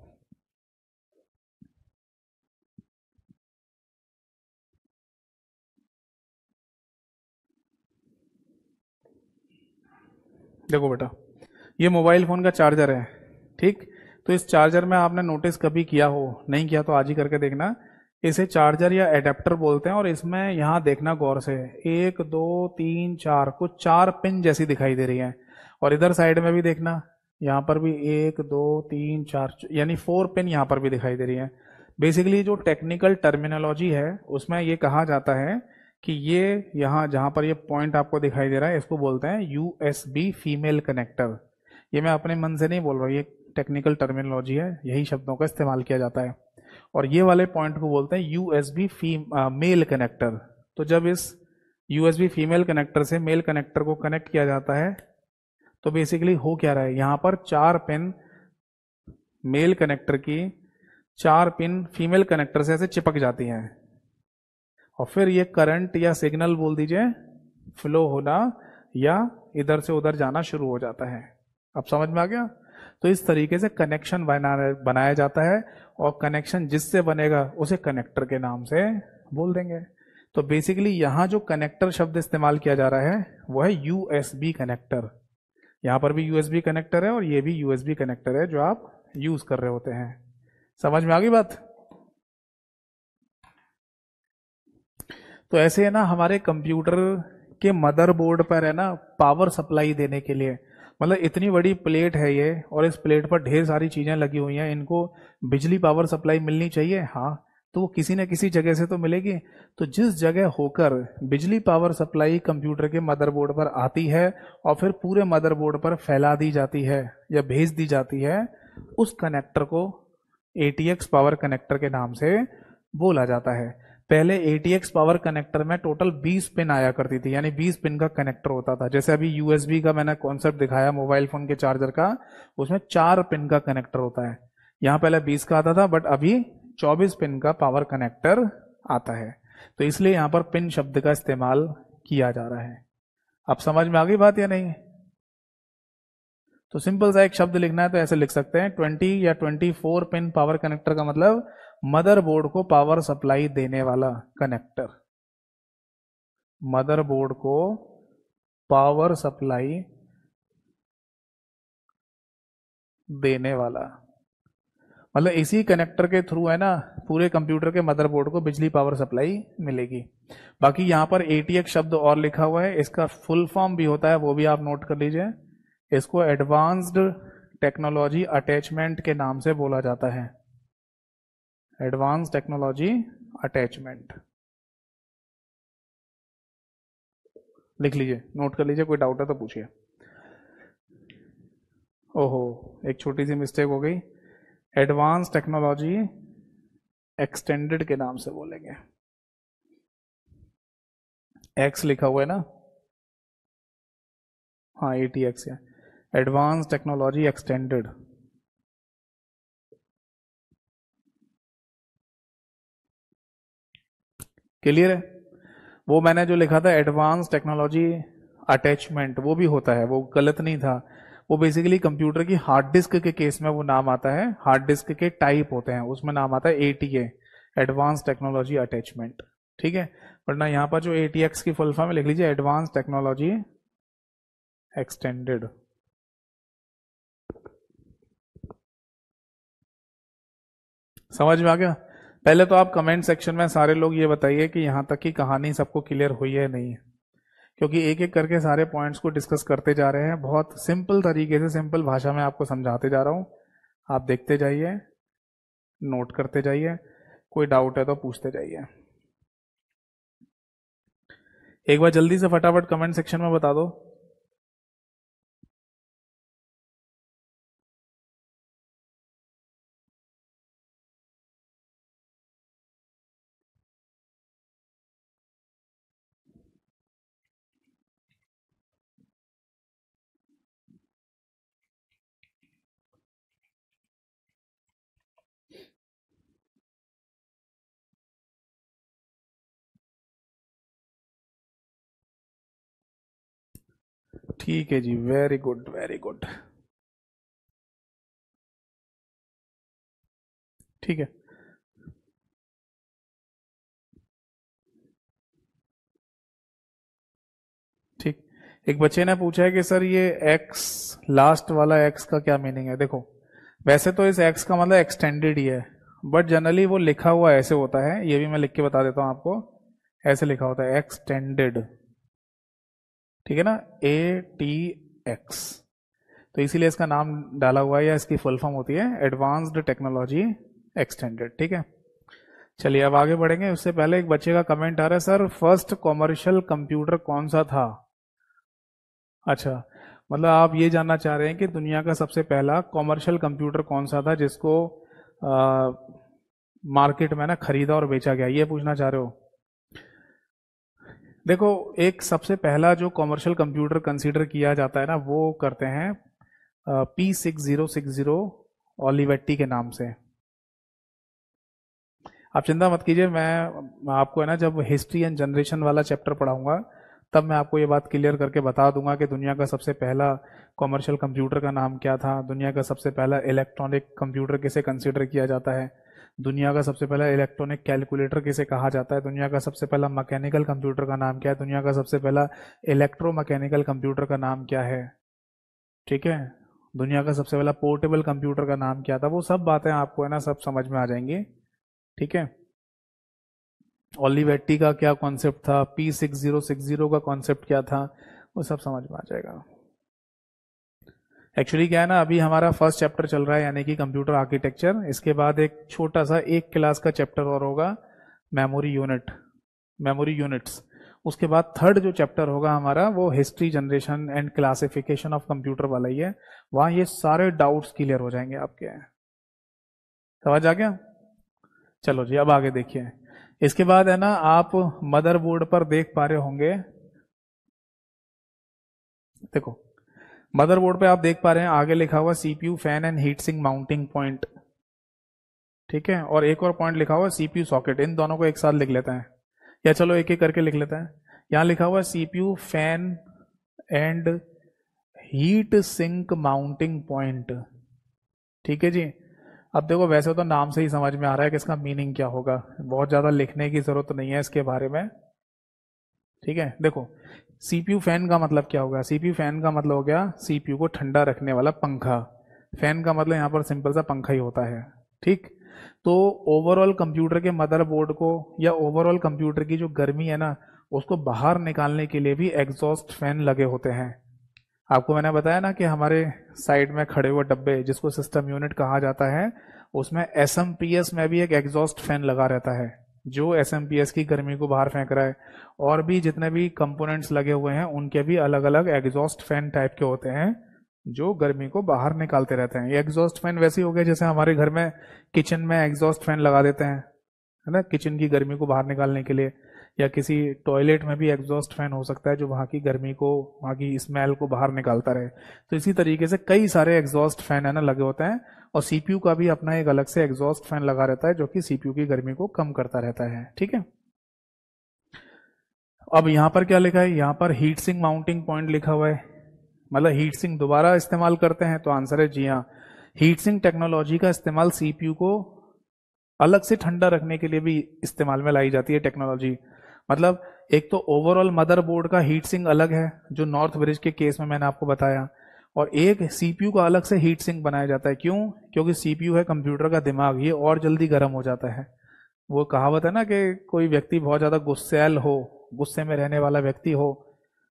देखो बेटा, ये मोबाइल फोन का चार्जर है, ठीक? तो इस चार्जर में आपने नोटिस कभी किया हो, नहीं किया तो आज ही करके देखना, इसे चार्जर या एडेप्टर बोलते हैं। और इसमें यहाँ देखना गौर से, 1 2 3 4, कुछ 4 पिन जैसी दिखाई दे रही है। और इधर साइड में भी देखना, यहाँ पर भी 1 2 3 4 यानी 4 पिन यहाँ पर भी दिखाई दे रही है। बेसिकली जो टेक्निकल टर्मिनोलॉजी है उसमें ये कहा जाता है कि ये यहाँ जहाँ पर ये पॉइंट आपको दिखाई दे रहा है, इसको बोलते हैं USB फीमेल कनेक्टर। ये मैं अपने मन से नहीं बोल रहा हूँ, ये टेक्निकल टर्मिनोलॉजी है, यही शब्दों का इस्तेमाल किया जाता है। और ये वाले पॉइंट को बोलते हैं USB मेल कनेक्टर। तो जब इस USB फीमेल कनेक्टर से मेल कनेक्टर को कनेक्ट किया जाता है तो बेसिकली हो क्या रहा है, यहाँ पर 4 पिन मेल कनेक्टर की 4 पिन फीमेल कनेक्टर से ऐसे चिपक जाती हैं, और फिर ये करंट या सिग्नल बोल दीजिए फ्लो होना या इधर से उधर जाना शुरू हो जाता है। अब समझ में आ गया? तो इस तरीके से कनेक्शन बनाया जाता है, और कनेक्शन जिससे बनेगा उसे कनेक्टर के नाम से बोल देंगे। तो बेसिकली यहां जो कनेक्टर शब्द इस्तेमाल किया जा रहा है वो है USB कनेक्टर। यहां पर भी USB कनेक्टर है और ये भी USB कनेक्टर है जो आप यूज कर रहे होते हैं। समझ में आ गई बात? तो ऐसे है ना, हमारे कंप्यूटर के मदरबोर्ड पर है ना पावर सप्लाई देने के लिए, मतलब इतनी बड़ी प्लेट है ये, और इस प्लेट पर ढेर सारी चीजें लगी हुई हैं, इनको बिजली पावर सप्लाई मिलनी चाहिए। हाँ, तो वो किसी न किसी जगह से तो मिलेगी। तो जिस जगह होकर बिजली पावर सप्लाई कंप्यूटर के मदरबोर्ड पर आती है और फिर पूरे मदरबोर्ड पर फैला दी जाती है या भेज दी जाती है, उस कनेक्टर को ATX पावर कनेक्टर के नाम से बोला जाता है। पहले ATX पावर कनेक्टर में टोटल 20 पिन आया करती थी, यानी 20 पिन का कनेक्टर होता था। जैसे अभी USB का मैंने कॉन्सेप्ट दिखाया मोबाइल फोन के चार्जर का, उसमें 4 पिन का कनेक्टर होता है। यहां पहले 20 का आता था, बट अभी 24 पिन का पावर कनेक्टर आता है। तो इसलिए यहां पर पिन शब्द का इस्तेमाल किया जा रहा है। अब समझ में आ गई बात या नहीं? तो सिंपल सा एक शब्द लिखना है तो ऐसे लिख सकते हैं, 20 या 24 पिन पावर कनेक्टर का मतलब मदरबोर्ड को पावर सप्लाई देने वाला कनेक्टर। मदरबोर्ड को पावर सप्लाई देने वाला, मतलब इसी कनेक्टर के थ्रू है ना पूरे कंप्यूटर के मदरबोर्ड को बिजली पावर सप्लाई मिलेगी। बाकी यहां पर ATX शब्द और लिखा हुआ है, इसका फुल फॉर्म भी होता है, वो भी आप नोट कर लीजिए। इसको एडवांस्ड टेक्नोलॉजी अटैचमेंट के नाम से बोला जाता है। एडवांस टेक्नोलॉजी अटैचमेंट लिख लीजिए, नोट कर लीजिए, कोई डाउट है तो पूछिए। ओहो, एक छोटी सी मिस्टेक हो गई, एडवांस टेक्नोलॉजी एक्सटेंडेड के नाम से बोलेंगे। एक्स लिखा हुआ है ना, हाँ ATX है, एडवांस टेक्नोलॉजी एक्सटेंडेड। क्लियर है? वो मैंने जो लिखा था एडवांस टेक्नोलॉजी अटैचमेंट, वो भी होता है, वो गलत नहीं था। वो बेसिकली कंप्यूटर की हार्ड डिस्क के केस में वो नाम आता है, हार्ड डिस्क के टाइप होते हैं उसमें नाम आता है ATA, एडवांस टेक्नोलॉजी अटैचमेंट। ठीक है, वरना यहाँ पर जो ATX की फुल फॉर्म लिख लीजिए, एडवांस टेक्नोलॉजी एक्सटेंडेड। समझ में आ गया? पहले तो आप कमेंट सेक्शन में सारे लोग ये बताइए कि यहां तक की कहानी सबको क्लियर हुई है नहीं है, क्योंकि एक एक करके सारे पॉइंट्स को डिस्कस करते जा रहे हैं। बहुत सिंपल तरीके से, सिंपल भाषा में आपको समझाते जा रहा हूं, आप देखते जाइए, नोट करते जाइए, कोई डाउट है तो पूछते जाइए। एक बार जल्दी से फटाफट कमेंट सेक्शन में बता दो। ठीक है जी, वेरी गुड वेरी गुड। ठीक है, ठीक। एक बच्चे ने पूछा है कि सर ये एक्स, लास्ट वाला एक्स का क्या मीनिंग है? देखो, वैसे तो इस एक्स का मतलब एक्सटेंडेड ही है, बट जनरली वो लिखा हुआ ऐसे होता है, ये भी मैं लिख के बता देता हूं आपको, ऐसे लिखा होता है एक्सटेंडेड। ठीक है ना, ATX, तो इसीलिए इसका नाम डाला हुआ है, या इसकी फुल फॉर्म होती है एडवांस्ड टेक्नोलॉजी एक्सटेंडेड। ठीक है, चलिए अब आगे बढ़ेंगे। उससे पहले एक बच्चे का कमेंट आ रहा है, सर फर्स्ट कॉमर्शियल कंप्यूटर कौन सा था? अच्छा, मतलब आप ये जानना चाह रहे हैं कि दुनिया का सबसे पहला कॉमर्शियल कंप्यूटर कौन सा था जिसको मार्केट में ना खरीदा और बेचा गया, ये पूछना चाह रहे हो? देखो, एक सबसे पहला जो कॉमर्शियल कंप्यूटर कंसीडर किया जाता है ना, वो करते हैं P6060 ओलिवेट्टी के नाम से। आप चिंता मत कीजिए, मैं आपको है ना जब हिस्ट्री एंड जनरेशन वाला चैप्टर पढ़ाऊंगा तब मैं आपको ये बात क्लियर करके बता दूंगा कि दुनिया का सबसे पहला कॉमर्शियल कंप्यूटर का नाम क्या था, दुनिया का सबसे पहला इलेक्ट्रॉनिक कंप्यूटर किसे कंसीडर किया जाता है, दुनिया का सबसे पहला इलेक्ट्रॉनिक कैलकुलेटर किसे कहा जाता है, दुनिया का सबसे पहला मैकेनिकल कंप्यूटर का नाम क्या है, दुनिया का सबसे पहला इलेक्ट्रोमैकेनिकल कंप्यूटर का नाम क्या है। ठीक है, दुनिया का सबसे पहला पोर्टेबल कंप्यूटर का नाम क्या था, वो सब बातें आपको है ना सब समझ में आ जाएंगी। ठीक है, ओलिवेट्टी का क्या कॉन्सेप्ट था, P6060 का कॉन्सेप्ट क्या था, वो सब समझ में आ जाएगा। एक्चुअली क्या है ना, अभी हमारा फर्स्ट चैप्टर चल रहा है यानी कि कंप्यूटर आर्किटेक्चर, इसके बाद एक छोटा सा एक क्लास का चैप्टर और होगा मेमोरी यूनिट, मेमोरी यूनिट्स। उसके बाद थर्ड जो चैप्टर होगा हमारा वो history generation and classification of computer वाला ही है, वहां ये सारे डाउट्स क्लियर हो जाएंगे आपके। समझ आ गया? चलो जी, अब आगे देखिए। इसके बाद है ना, आप मदरबोर्ड पर देख पा रहे होंगे, देखो मदरबोर्ड पे आप देख पा रहे हैं आगे लिखा हुआ CPU fan and heat sink mounting point, ठीक है, और एक और पॉइंट लिखा हुआ सीपीयू सॉकेट। इन दोनों को एक साथ लिख लेते हैं, या चलो एक एक करके लिख लेते हैं। यहां लिखा हुआ CPU fan and heat sink mounting point, ठीक है जी। अब देखो वैसे तो नाम से ही समझ में आ रहा है कि इसका मीनिंग क्या होगा, बहुत ज्यादा लिखने की जरूरत नहीं है इसके बारे में, ठीक है। देखो सीपीयू फैन का मतलब क्या होगा, सीपीयू फैन का मतलब हो गया सीपीयू को ठंडा रखने वाला पंखा। फैन का मतलब यहाँ पर सिंपल सा पंखा ही होता है, ठीक। तो ओवरऑल कंप्यूटर के मदरबोर्ड को या ओवरऑल कंप्यूटर की जो गर्मी है ना, उसको बाहर निकालने के लिए भी एग्जॉस्ट फैन लगे होते हैं। आपको मैंने बताया ना कि हमारे साइड में खड़े हुए डब्बे जिसको सिस्टम यूनिट कहा जाता है, उसमें एसएमपीएस में भी एक एग्जॉस्ट फैन लगा रहता है जो एसएमपीएस की गर्मी को बाहर फेंक रहा है। और भी जितने भी कंपोनेंट्स लगे हुए हैं उनके भी अलग अलग एग्जॉस्ट फैन टाइप के होते हैं जो गर्मी को बाहर निकालते रहते हैं। ये एग्जॉस्ट फैन वैसे ही हो गया जैसे हमारे घर में किचन में एग्जॉस्ट फैन लगा देते हैं, है ना, किचन की गर्मी को बाहर निकालने के लिए। या किसी टॉयलेट में भी एग्जॉस्ट फैन हो सकता है जो वहां की गर्मी को, वहां की स्मेल को बाहर निकालता रहे। तो इसी तरीके से कई सारे एग्जॉस्ट फैन है ना लगे होते हैं, और सीपीयू का भी अपना एक अलग से एग्जॉस्ट फैन लगा रहता है जो कि सीपीयू की गर्मी को कम करता रहता है, ठीक है। अब यहां पर क्या लिखा है, यहां पर हीट सिंक माउंटिंग पॉइंट लिखा हुआ है, मतलब हीट सिंक दोबारा इस्तेमाल करते हैं। तो आंसर है जी हाँ, हीट सिंक टेक्नोलॉजी का इस्तेमाल सीपीयू को अलग से ठंडा रखने के लिए भी इस्तेमाल में लाई जाती है टेक्नोलॉजी। मतलब एक तो ओवरऑल मदरबोर्ड का हीट सिंक अलग है जो नॉर्थ ब्रिज के केस में मैंने आपको बताया, और एक सीपीयू का अलग से हीट सिंक बनाया जाता है। क्यों? क्योंकि सीपीयू है कंप्यूटर का दिमाग, ये और जल्दी गर्म हो जाता है। वो कहावत है ना कि कोई व्यक्ति बहुत ज्यादा गुस्सैल हो, गुस्से में रहने वाला व्यक्ति हो,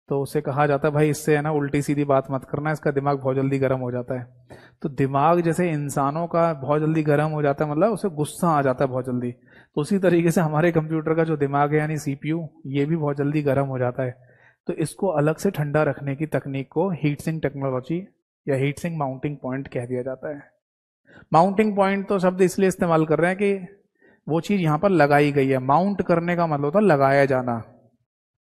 तो उसे कहा जाता है भाई इससे है ना उल्टी सीधी बात मत करना, इसका दिमाग बहुत जल्दी गर्म हो जाता है। तो दिमाग जैसे इंसानों का बहुत जल्दी गर्म हो जाता है, मतलब उसे गुस्सा आ जाता है बहुत जल्दी, तो उसी तरीके से हमारे कंप्यूटर का जो दिमाग है यानी सीपीयू, ये भी बहुत जल्दी गर्म हो जाता है। तो इसको अलग से ठंडा रखने की तकनीक को हीट सिंक टेक्नोलॉजी या हीट सिंक माउंटिंग पॉइंट कह दिया जाता है। माउंटिंग पॉइंट तो शब्द इसलिए इस्तेमाल कर रहे हैं कि वो चीज यहां पर लगाई गई है। माउंट करने का मतलब होता है लगाया जाना,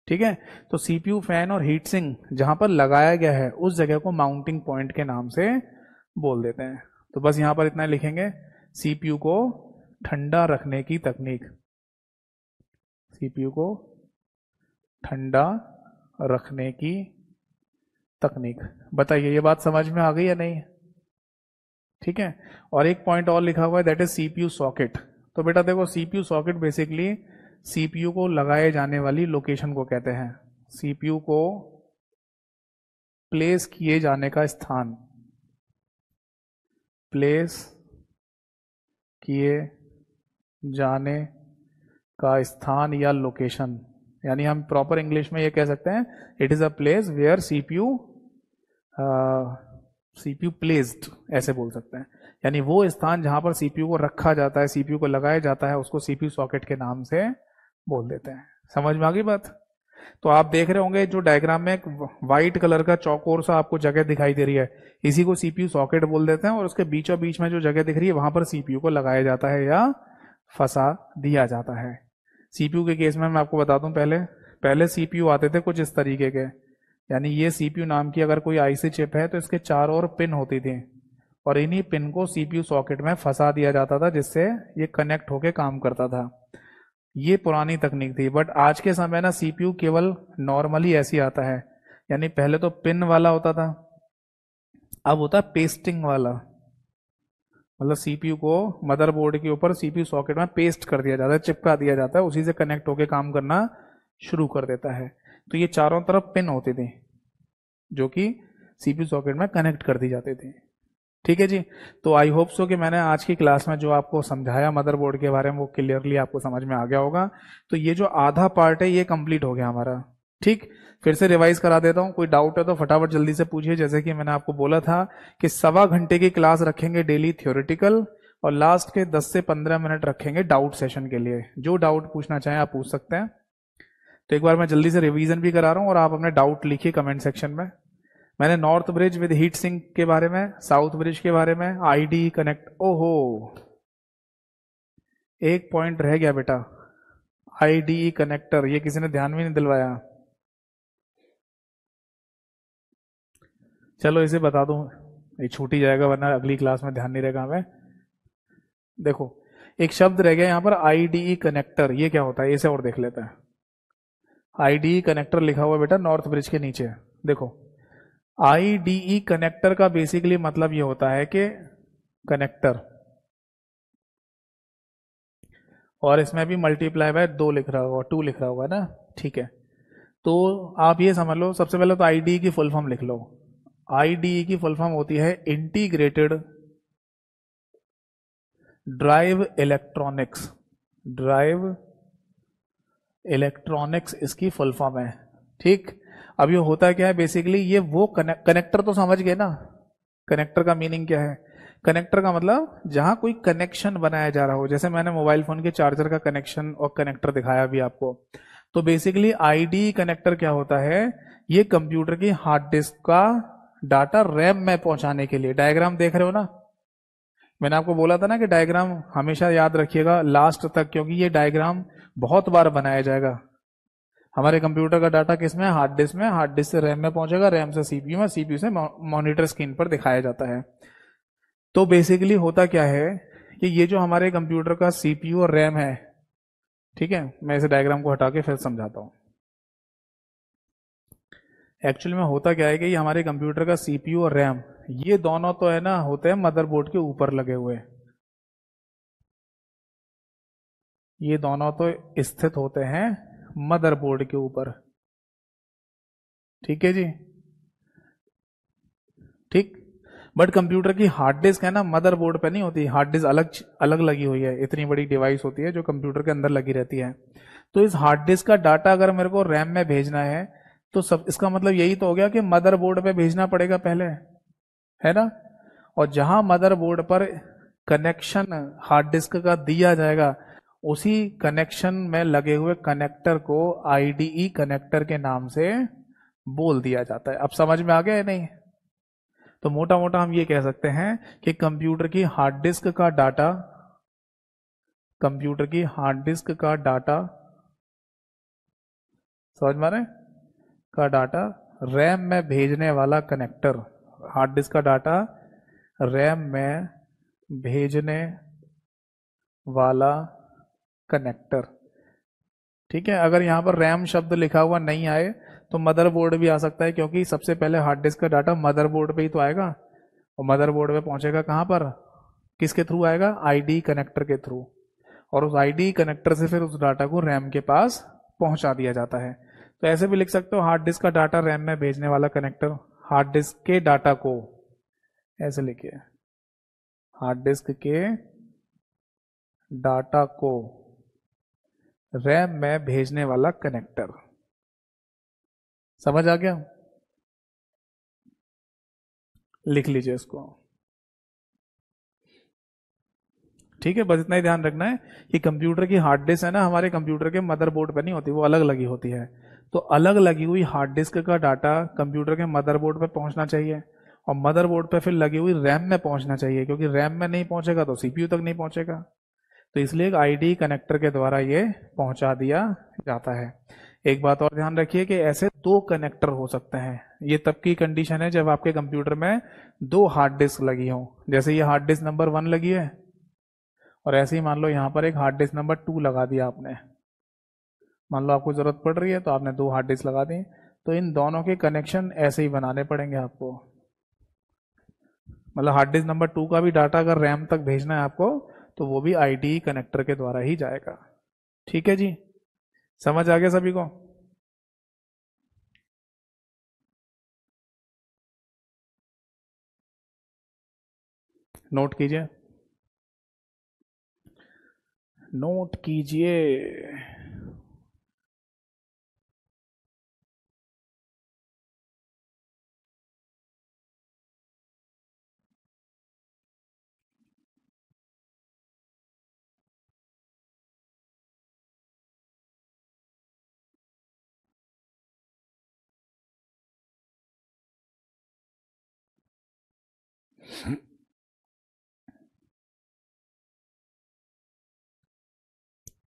ठीक है। तो सीपीयू फैन और हीट सिंक जहां पर लगाया गया है उस जगह को माउंटिंग पॉइंट के नाम से बोल देते हैं। तो बस यहां पर इतना लिखेंगे, सीपीयू को ठंडा रखने की तकनीक, सीपीयू को ठंडा रखने की तकनीक। बताइए ये बात समझ में आ गई या नहीं? ठीक है। और एक पॉइंट और लिखा हुआ है, दैट इज सीपीयू सॉकेट। तो बेटा देखो सीपीयू सॉकेट बेसिकली सीपीयू को लगाए जाने वाली लोकेशन को कहते हैं, सीपीयू को प्लेस किए जाने का स्थान, प्लेस किए जाने का स्थान या लोकेशन। यानी हम प्रॉपर इंग्लिश में ये कह सकते हैं, it is a place where CPU CPU placed, ऐसे बोल सकते हैं। यानी वो स्थान जहां पर सीपीयू को रखा जाता है, सीपीयू को लगाया जाता है, उसको सीपीयू सॉकेट के नाम से बोल देते हैं। समझ में आ गई बात? तो आप देख रहे होंगे जो डायग्राम में एक व्हाइट कलर का चौकोर सा आपको जगह दिखाई दे रही है, इसी को सीपीयू सॉकेट बोल देते हैं। और उसके बीचों बीच में जो जगह दिख रही है वहां पर सीपीयू को लगाया जाता है या फंसा दिया जाता है। सीपीयू के केस में मैं आपको बता दूं, पहले सीपीयू आते थे कुछ इस तरीके के, यानी ये सीपीयू नाम की अगर कोई आईसी चिप है तो इसके चारों ओर पिन होती थी, और इन्हीं पिन को सीपीयू सॉकेट में फंसा दिया जाता था जिससे ये कनेक्ट होके काम करता था। ये पुरानी तकनीक थी। बट आज के समय ना सीपीयू केवल नॉर्मली ऐसी आता है, यानी पहले तो पिन वाला होता था, अब होता है पेस्टिंग वाला। मतलब सीपीयू को मदरबोर्ड के ऊपर सीपीयू सॉकेट में पेस्ट कर दिया जाता है, चिपका दिया जाता है, उसी से कनेक्ट होके काम करना शुरू कर देता है। तो ये चारों तरफ पिन होती थी जो कि सीपीयू सॉकेट में कनेक्ट कर दी जाती थी। ठीक है जी। तो आई होप सो कि मैंने आज की क्लास में जो आपको समझाया मदरबोर्ड के बारे में वो क्लियरली आपको समझ में आ गया होगा। तो ये जो आधा पार्ट है ये कंप्लीट हो गया हमारा। ठीक, फिर से रिवाइज करा देता हूं, कोई डाउट है तो फटाफट जल्दी से पूछिए। जैसे कि मैंने आपको बोला था कि 1.25 घंटे की क्लास रखेंगे डेली थ्योरेटिकल, और लास्ट के 10 से 15 मिनट रखेंगे डाउट सेशन के लिए। जो डाउट पूछना चाहें आप पूछ सकते हैं। तो एक बार मैं जल्दी से रिवीजन भी करा रहा हूं और आप अपने डाउट लिखिए कमेंट सेक्शन में। मैंने north bridge with heat sink के बारे में, साउथ ब्रिज के बारे में, आईडी कनेक्ट, ओहो एक पॉइंट रह गया बेटा, आईडीई कनेक्टर, ये किसी ने ध्यान भी नहीं दिलवाया। चलो इसे बता दूं, ये छूट ही जाएगा वरना अगली क्लास में ध्यान नहीं रहेगा हमें। देखो, एक शब्द रह गया यहाँ पर आईडीई कनेक्टर, ये क्या होता है इसे और देख लेते हैं। आईडीई कनेक्टर लिखा हुआ है बेटा नॉर्थ ब्रिज के नीचे। देखो, आईडीई कनेक्टर का बेसिकली मतलब ये होता है कि कनेक्टर, और इसमें भी मल्टीप्लाई बाय 2 लिख रहा होगा, 2 लिख रहा होगा ना, ठीक है। तो आप ये समझ लो, सबसे पहले तो आईडीई की फुल फॉर्म लिख लो। आईडीई की फुल फॉर्म होती है integrated drive electronics. Drive electronics इसकी फुल फॉर्म है, ठीक। अब ये होता क्या है बेसिकली, ये वो कनेक्टर तो समझ गए ना। कनेक्टर का मीनिंग क्या है? कनेक्टर का मतलब जहां कोई कनेक्शन बनाया जा रहा हो, जैसे मैंने मोबाइल फोन के चार्जर का कनेक्शन और कनेक्टर दिखाया अभी आपको। तो बेसिकली आईडी कनेक्टर क्या होता है, ये कंप्यूटर की हार्ड डिस्क का डाटा रैम में पहुंचाने के लिए। डायग्राम देख रहे हो ना, मैंने आपको बोला था ना कि डायग्राम हमेशा याद रखिएगा लास्ट तक, क्योंकि ये डायग्राम बहुत बार बनाया जाएगा। हमारे कंप्यूटर का डाटा किस में है? हार्ड डिस्क में। हार्ड डिस्क से रैम में पहुंचेगा, रैम से सीपीयू में, सीपीयू से मॉनिटर स्क्रीन पर दिखाया जाता है। तो बेसिकली होता क्या है कि ये जो हमारे कंप्यूटर का सीपीयू और रैम है, ठीक है, मैं इसे डायग्राम को हटा के फिर समझाता हूं। एक्चुअली में होता क्या है कि ये हमारे कंप्यूटर का सीपीयू और रैम, ये दोनों तो है ना होते हैं मदरबोर्ड के ऊपर लगे हुए। ये दोनों तो स्थित होते हैं मदरबोर्ड के ऊपर, ठीक है जी, ठीक। बट कंप्यूटर की हार्ड डिस्क है ना मदरबोर्ड पे नहीं होती, हार्ड डिस्क अलग अलग लगी हुई है। इतनी बड़ी डिवाइस होती है जो कंप्यूटर के अंदर लगी रहती है। तो इस हार्ड डिस्क का डाटा अगर मेरे को रैम में भेजना है, तो सब इसका मतलब यही तो हो गया कि मदरबोर्ड पे भेजना पड़ेगा पहले, है ना। और जहां मदरबोर्ड पर कनेक्शन हार्ड डिस्क का दिया जाएगा, उसी कनेक्शन में लगे हुए कनेक्टर को आईडीई कनेक्टर के नाम से बोल दिया जाता है। अब समझ में आ गया या नहीं? तो मोटा मोटा हम ये कह सकते हैं कि कंप्यूटर की हार्ड डिस्क का डाटा, कंप्यूटर की हार्ड डिस्क का डाटा, समझ में आ रहा है, का डाटा रैम में भेजने वाला कनेक्टर, हार्ड डिस्क का डाटा रैम में भेजने वाला कनेक्टर, ठीक है। अगर यहां पर रैम शब्द लिखा हुआ नहीं आए तो मदरबोर्ड भी आ सकता है, क्योंकि सबसे पहले हार्ड डिस्क का डाटा मदरबोर्ड पे ही तो आएगा, और मदरबोर्ड पे पहुंचेगा कहां पर, किसके थ्रू आएगा? आईडी कनेक्टर के थ्रू। और उस आईडी कनेक्टर से फिर उस डाटा को रैम के पास पहुंचा दिया जाता है। तो ऐसे भी लिख सकते हो, हार्ड डिस्क का डाटा रैम में भेजने वाला कनेक्टर, हार्ड डिस्क के डाटा को, ऐसे लिखिए, हार्ड डिस्क के डाटा को रैम में भेजने वाला कनेक्टर। समझ आ गया? लिख लीजिए इसको, ठीक है। बस इतना ही ध्यान रखना है कि कंप्यूटर की हार्ड डिस्क है ना, हमारे कंप्यूटर के मदरबोर्ड पे नहीं होती, वो अलग लगी होती है। तो अलग लगी हुई हार्ड डिस्क का डाटा कंप्यूटर के मदरबोर्ड पे पहुंचना चाहिए, और मदरबोर्ड पे फिर लगी हुई रैम में पहुंचना चाहिए, क्योंकि रैम में नहीं पहुंचेगा तो सीपीयू तक नहीं पहुंचेगा। तो इसलिए एक आईडी कनेक्टर के द्वारा ये पहुंचा दिया जाता है। एक बात और ध्यान रखिए कि ऐसे 2 कनेक्टर हो सकते हैं। ये तब की कंडीशन है जब आपके कंप्यूटर में 2 हार्ड डिस्क लगी हो। जैसे ये हार्ड डिस्क नंबर 1 लगी है, और ऐसे ही मान लो यहाँ पर एक हार्ड डिस्क नंबर 2 लगा दिया आपने। मान लो आपको जरूरत पड़ रही है तो आपने 2 हार्ड डिस्क लगा दी। तो इन दोनों के कनेक्शन ऐसे ही बनाने पड़ेंगे आपको। मतलब हार्ड डिस्क नंबर 2 का भी डाटा अगर रैम तक भेजना है आपको, तो वो भी आईडी कनेक्टर के द्वारा ही जाएगा, ठीक है जी। समझ आ गया सभी को? नोट कीजिए, नोट कीजिए।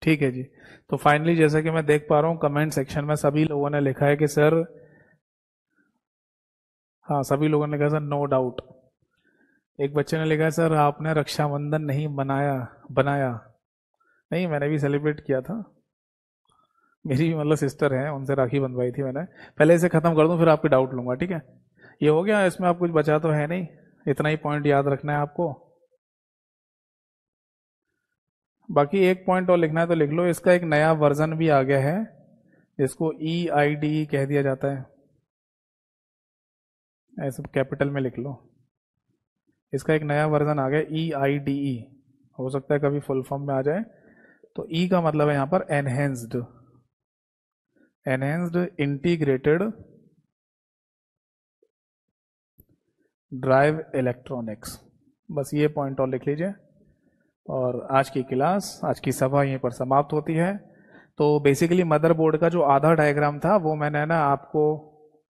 ठीक है जी। तो फाइनली जैसे कि मैं देख पा रहा हूँ कमेंट सेक्शन में सभी लोगों ने लिखा है कि सर, हाँ सभी लोगों ने लिखा सर नो डाउट। एक बच्चे ने लिखा है सर आपने रक्षाबंधन नहीं बनाया बनाया। नहीं, मैंने भी सेलिब्रेट किया था। मेरी भी मतलब सिस्टर है, उनसे राखी बंधवाई थी मैंने। पहले इसे खत्म कर दूं फिर आपके डाउट लूंगा, ठीक है। ये हो गया, इसमें आप कुछ बचा तो है नहीं, इतना ही पॉइंट याद रखना है आपको। बाकी एक पॉइंट और लिखना है तो लिख लो, इसका एक नया वर्जन भी आ गया है जिसको EIDE कह दिया जाता है। ऐसे कैपिटल में लिख लो, इसका एक नया वर्जन आ गया EIDE। हो सकता है कभी फुल फॉर्म में आ जाए। तो ई का मतलब है यहाँ पर enhanced, enhanced integrated drive electronics. बस ये पॉइंट और लिख लीजिए। और आज की क्लास, आज की सभा यहीं पर समाप्त होती है। तो बेसिकली मदरबोर्ड का जो आधा डायग्राम था वो मैंने ना आपको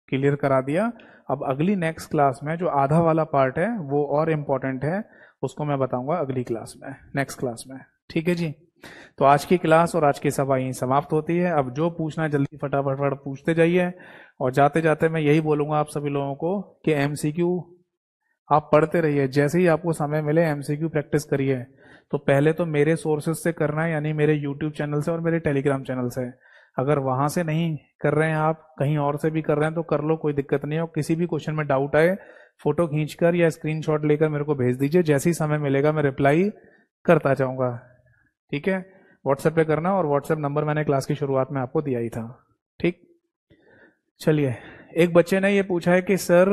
क्लियर करा दिया। अब अगली नेक्स्ट क्लास में जो आधा वाला पार्ट है वो और इम्पोर्टेंट है, उसको मैं बताऊंगा अगली क्लास में, नेक्स्ट क्लास में। ठीक है जी। तो आज की क्लास और आज की सभा यहीं समाप्त होती है। अब जो पूछना है जल्दी फटाफट पूछते जाइए। और जाते जाते मैं यही बोलूंगा आप सभी लोगों को कि MCQ आप पढ़ते रहिए, जैसे ही आपको समय मिले MCQ प्रैक्टिस करिए। तो पहले तो मेरे सोर्सेज से करना है, यानी मेरे यूट्यूब चैनल से और मेरे टेलीग्राम चैनल से। अगर वहां से नहीं कर रहे हैं आप, कहीं और से भी कर रहे हैं तो कर लो, कोई दिक्कत नहीं है। और किसी भी क्वेश्चन में डाउट आए, फोटो खींचकर या स्क्रीनशॉट लेकर मेरे को भेज दीजिए, जैसे ही समय मिलेगा मैं रिप्लाई करता जाऊंगा। ठीक है, व्हाट्सएप पे करना, और व्हाट्सएप नंबर मैंने क्लास की शुरुआत में आपको दिया ही था। ठीक, चलिए। एक बच्चे ने ये पूछा है कि सर,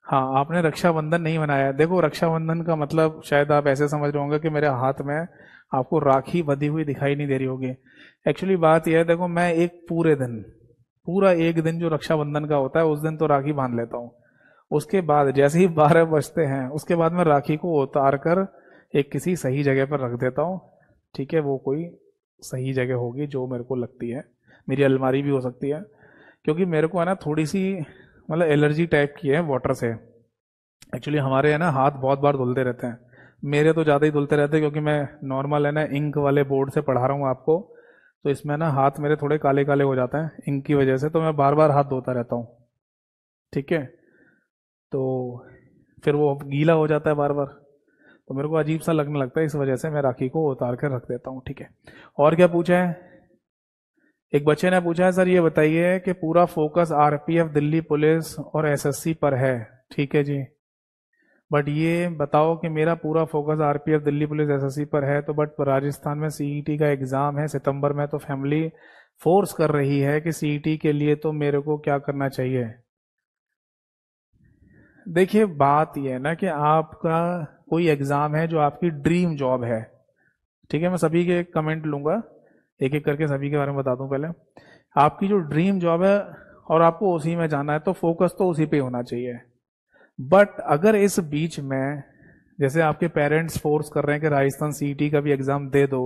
हाँ आपने रक्षाबंधन नहीं मनाया। देखो रक्षाबंधन का मतलब शायद आप ऐसे समझ रहे होंगे कि मेरे हाथ में आपको राखी बंधी हुई दिखाई नहीं दे रही होगी। एक्चुअली बात यह है, देखो मैं एक पूरे दिन, पूरा एक दिन जो रक्षाबंधन का होता है उस दिन तो राखी बांध लेता हूँ। उसके बाद जैसे ही 12 बजते हैं उसके बाद मैं राखी को उतार कर एक किसी सही जगह पर रख देता हूँ। ठीक है, वो कोई सही जगह होगी जो मेरे को लगती है, मेरी अलमारी भी हो सकती है। क्योंकि मेरे को है ना थोड़ी सी मतलब एलर्जी टाइप की है वाटर से। एक्चुअली हमारे है ना हाथ बहुत बार धुलते रहते हैं, मेरे तो ज़्यादा ही धुलते रहते हैं क्योंकि मैं नॉर्मल है ना इंक वाले बोर्ड से पढ़ा रहा हूँ आपको। तो इसमें ना हाथ मेरे थोड़े काले काले हो जाते हैं इंक की वजह से, तो मैं बार बार हाथ धोता रहता हूँ। ठीक है, तो फिर वो गीला हो जाता है बार बार, तो मेरे को अजीब सा लगने लगता है, इस वजह से मैं राखी को उतार कर रख देता हूँ। ठीक है, और क्या पूछा है। एक बच्चे ने पूछा है सर ये बताइए कि पूरा फोकस RPF, दिल्ली पुलिस और SSC पर है। ठीक है जी, बट ये बताओ कि मेरा पूरा focus RPF, Delhi police, SSC पर है, तो बट राजस्थान में CET का एग्जाम है सितंबर में, तो फैमिली फोर्स कर रही है कि CET के लिए, तो मेरे को क्या करना चाहिए। देखिए बात यह है ना कि आपका कोई एग्जाम है जो आपकी ड्रीम जॉब है। ठीक है, मैं सभी के कमेंट लूंगा, एक एक करके सभी के बारे में बता दूं। पहले आपकी जो ड्रीम जॉब है और आपको उसी में जाना है, तो फोकस तो उसी पे होना चाहिए। बट अगर इस बीच में जैसे आपके पेरेंट्स फोर्स कर रहे हैं कि राजस्थान CET का भी एग्जाम दे दो,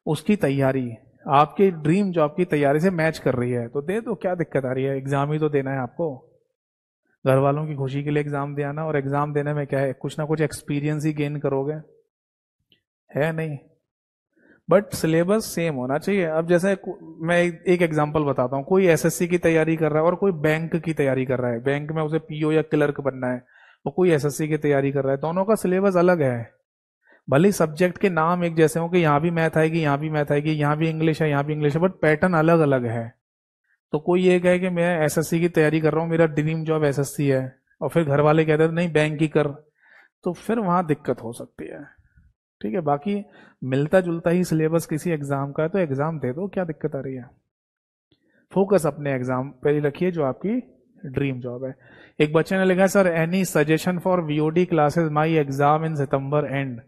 उसकी तैयारी आपके ड्रीम जॉब की तैयारी से मैच कर रही है, तो दे दो, क्या दिक्कत आ रही है। एग्जाम ही तो देना है आपको, घर वालों की खुशी के लिए एग्जाम दे आना। और एग्जाम देने में क्या है, कुछ ना कुछ एक्सपीरियंस ही गेन करोगे, है नहीं। बट सिलेबस सेम होना चाहिए। अब जैसे मैं एक एग्जांपल बताता हूँ, कोई SSC की तैयारी कर रहा है और कोई बैंक की तैयारी कर रहा है, बैंक में उसे PO या क्लर्क बनना है, और कोई SSC की तैयारी कर रहा है, दोनों का सिलेबस अलग है। भले सब्जेक्ट के नाम एक जैसे हो कि यहाँ भी मैथ आएगी, यहाँ भी मैथ आएगी, यहाँ भी इंग्लिश है, यहाँ भी इंग्लिश है, बट पैटर्न अलग अलग है। तो कोई ये कहे कि मैं SSC की तैयारी कर रहा हूँ, मेरा ड्रीम जॉब SSC है, और फिर घर वाले कहते हैं नहीं बैंक की कर, तो फिर वहां दिक्कत हो सकती है। ठीक है, बाकी मिलता जुलता ही सिलेबस किसी एग्जाम का है तो एग्जाम दे दो, क्या दिक्कत आ रही है। फोकस अपने एग्जाम पर ही रखिए जो आपकी ड्रीम जॉब है। एक बच्चे ने लिखा है sir any suggestion for VOD classes, my exam in September and.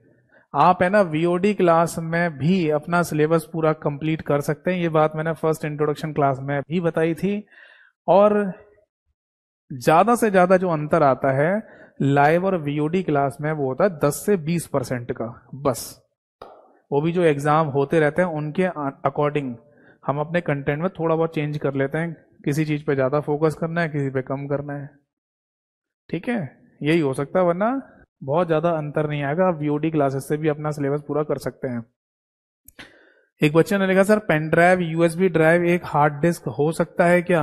आप है ना VOD क्लास में भी अपना सिलेबस पूरा कंप्लीट कर सकते हैं, ये बात मैंने फर्स्ट इंट्रोडक्शन क्लास में भी बताई थी। और ज्यादा से ज्यादा जो अंतर आता है लाइव और VOD क्लास में वो होता है 10 से 20% का, बस। वो भी जो एग्जाम होते रहते हैं उनके अकॉर्डिंग हम अपने कंटेंट में थोड़ा बहुत चेंज कर लेते हैं, किसी चीज पे ज्यादा फोकस करना है, किसी पे कम करना है। ठीक है, यही हो सकता है, वरना बहुत ज्यादा अंतर नहीं आएगा। आप VOD क्लासेस से भी अपना सिलेबस पूरा कर सकते हैं। एक बच्चे ने लिखा sir pen drive USB drive एक हार्ड डिस्क हो सकता है क्या?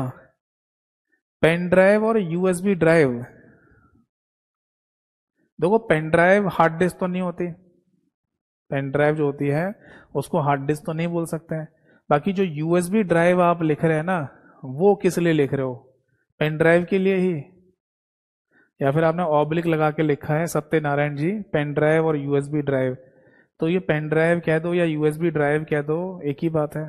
पेन ड्राइव और यूएसबी ड्राइव, देखो पेन ड्राइव हार्ड डिस्क तो नहीं होती, पेन ड्राइव जो होती है उसको हार्ड डिस्क तो नहीं बोल सकते हैं। बाकी जो यूएसबी ड्राइव आप लिख रहे हैं ना, वो किस लिए लिख रहे हो? पेन ड्राइव के लिए ही, या फिर आपने ऑब्लिक लगा के लिखा है सत्यनारायण जी पेन ड्राइव और यूएसबी ड्राइव, तो ये पेन ड्राइव कह दो या यूएसबी ड्राइव कह दो, एक ही बात है।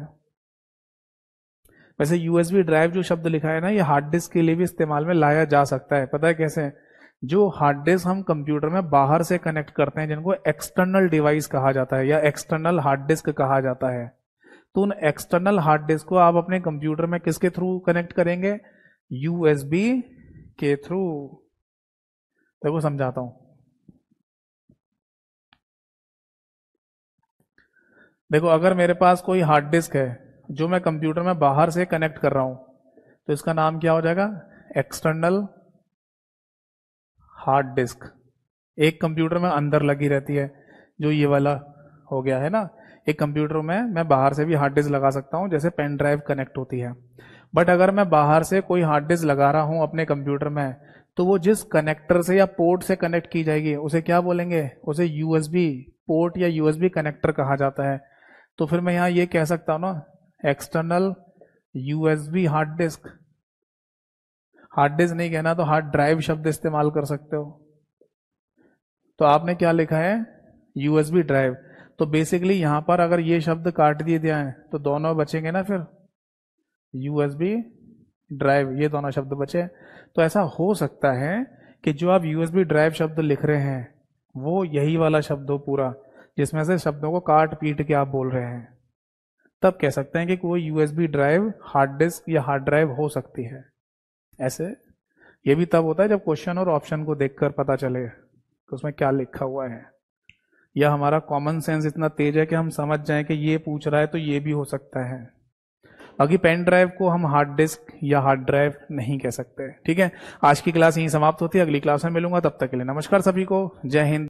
वैसे यूएसबी ड्राइव जो शब्द लिखा है ना, ये हार्ड डिस्क के लिए भी इस्तेमाल में लाया जा सकता है। पता है कैसे? जो हार्ड डिस्क हम कंप्यूटर में बाहर से कनेक्ट करते हैं, जिनको एक्सटर्नल डिवाइस कहा जाता है या एक्सटर्नल हार्ड डिस्क कहा जाता है, तो उन एक्सटर्नल हार्ड डिस्क को आप अपने कंप्यूटर में किसके थ्रू कनेक्ट करेंगे? यूएसबी के थ्रू। देखो समझाता हूं, देखो अगर मेरे पास कोई हार्ड डिस्क है जो मैं कंप्यूटर में बाहर से कनेक्ट कर रहा हूं, तो इसका नाम क्या हो जाएगा? External hard disk. एक कंप्यूटर में अंदर लगी रहती है, जो ये वाला हो गया है ना, एक कंप्यूटर में मैं बाहर से भी हार्ड डिस्क लगा सकता हूं, जैसे पेन ड्राइव कनेक्ट होती है। बट अगर मैं बाहर से कोई हार्ड डिस्क लगा रहा हूं अपने कंप्यूटर में, तो वो जिस कनेक्टर से या पोर्ट से कनेक्ट की जाएगी उसे क्या बोलेंगे? उसे यूएसबी पोर्ट या यूएसबी कनेक्टर कहा जाता है। तो फिर मैं यहां ये कह सकता हूं ना, external USB hard disk. Hard disk नहीं कहना तो हार्ड ड्राइव शब्द इस्तेमाल कर सकते हो। तो आपने क्या लिखा है? USB drive. तो बेसिकली यहां पर अगर ये शब्द काट दिए जाए तो दोनों बचेंगे ना, फिर यूएसबी ड्राइव, ये दोनों शब्द बचे। तो ऐसा हो सकता है कि जो आप यूएसबी ड्राइव शब्द लिख रहे हैं वो यही वाला शब्द हो पूरा, जिसमें से शब्दों को काट पीट के आप बोल रहे हैं। तब कह सकते हैं कि कोई यूएसबी ड्राइव हार्ड डिस्क या हार्ड ड्राइव हो सकती है। ऐसे ये भी तब होता है जब क्वेश्चन और ऑप्शन को देखकर पता चले कि उसमें क्या लिखा हुआ है, या हमारा कॉमन सेंस इतना तेज है कि हम समझ जाएं कि ये पूछ रहा है तो ये भी हो सकता है। बाकी पेन ड्राइव को हम हार्ड डिस्क या हार्ड ड्राइव नहीं कह सकते। ठीक है, आज की क्लास यहीं समाप्त होती है, अगली क्लास में मिलूंगा, तब तक के लिए नमस्कार सभी को, जय हिंद।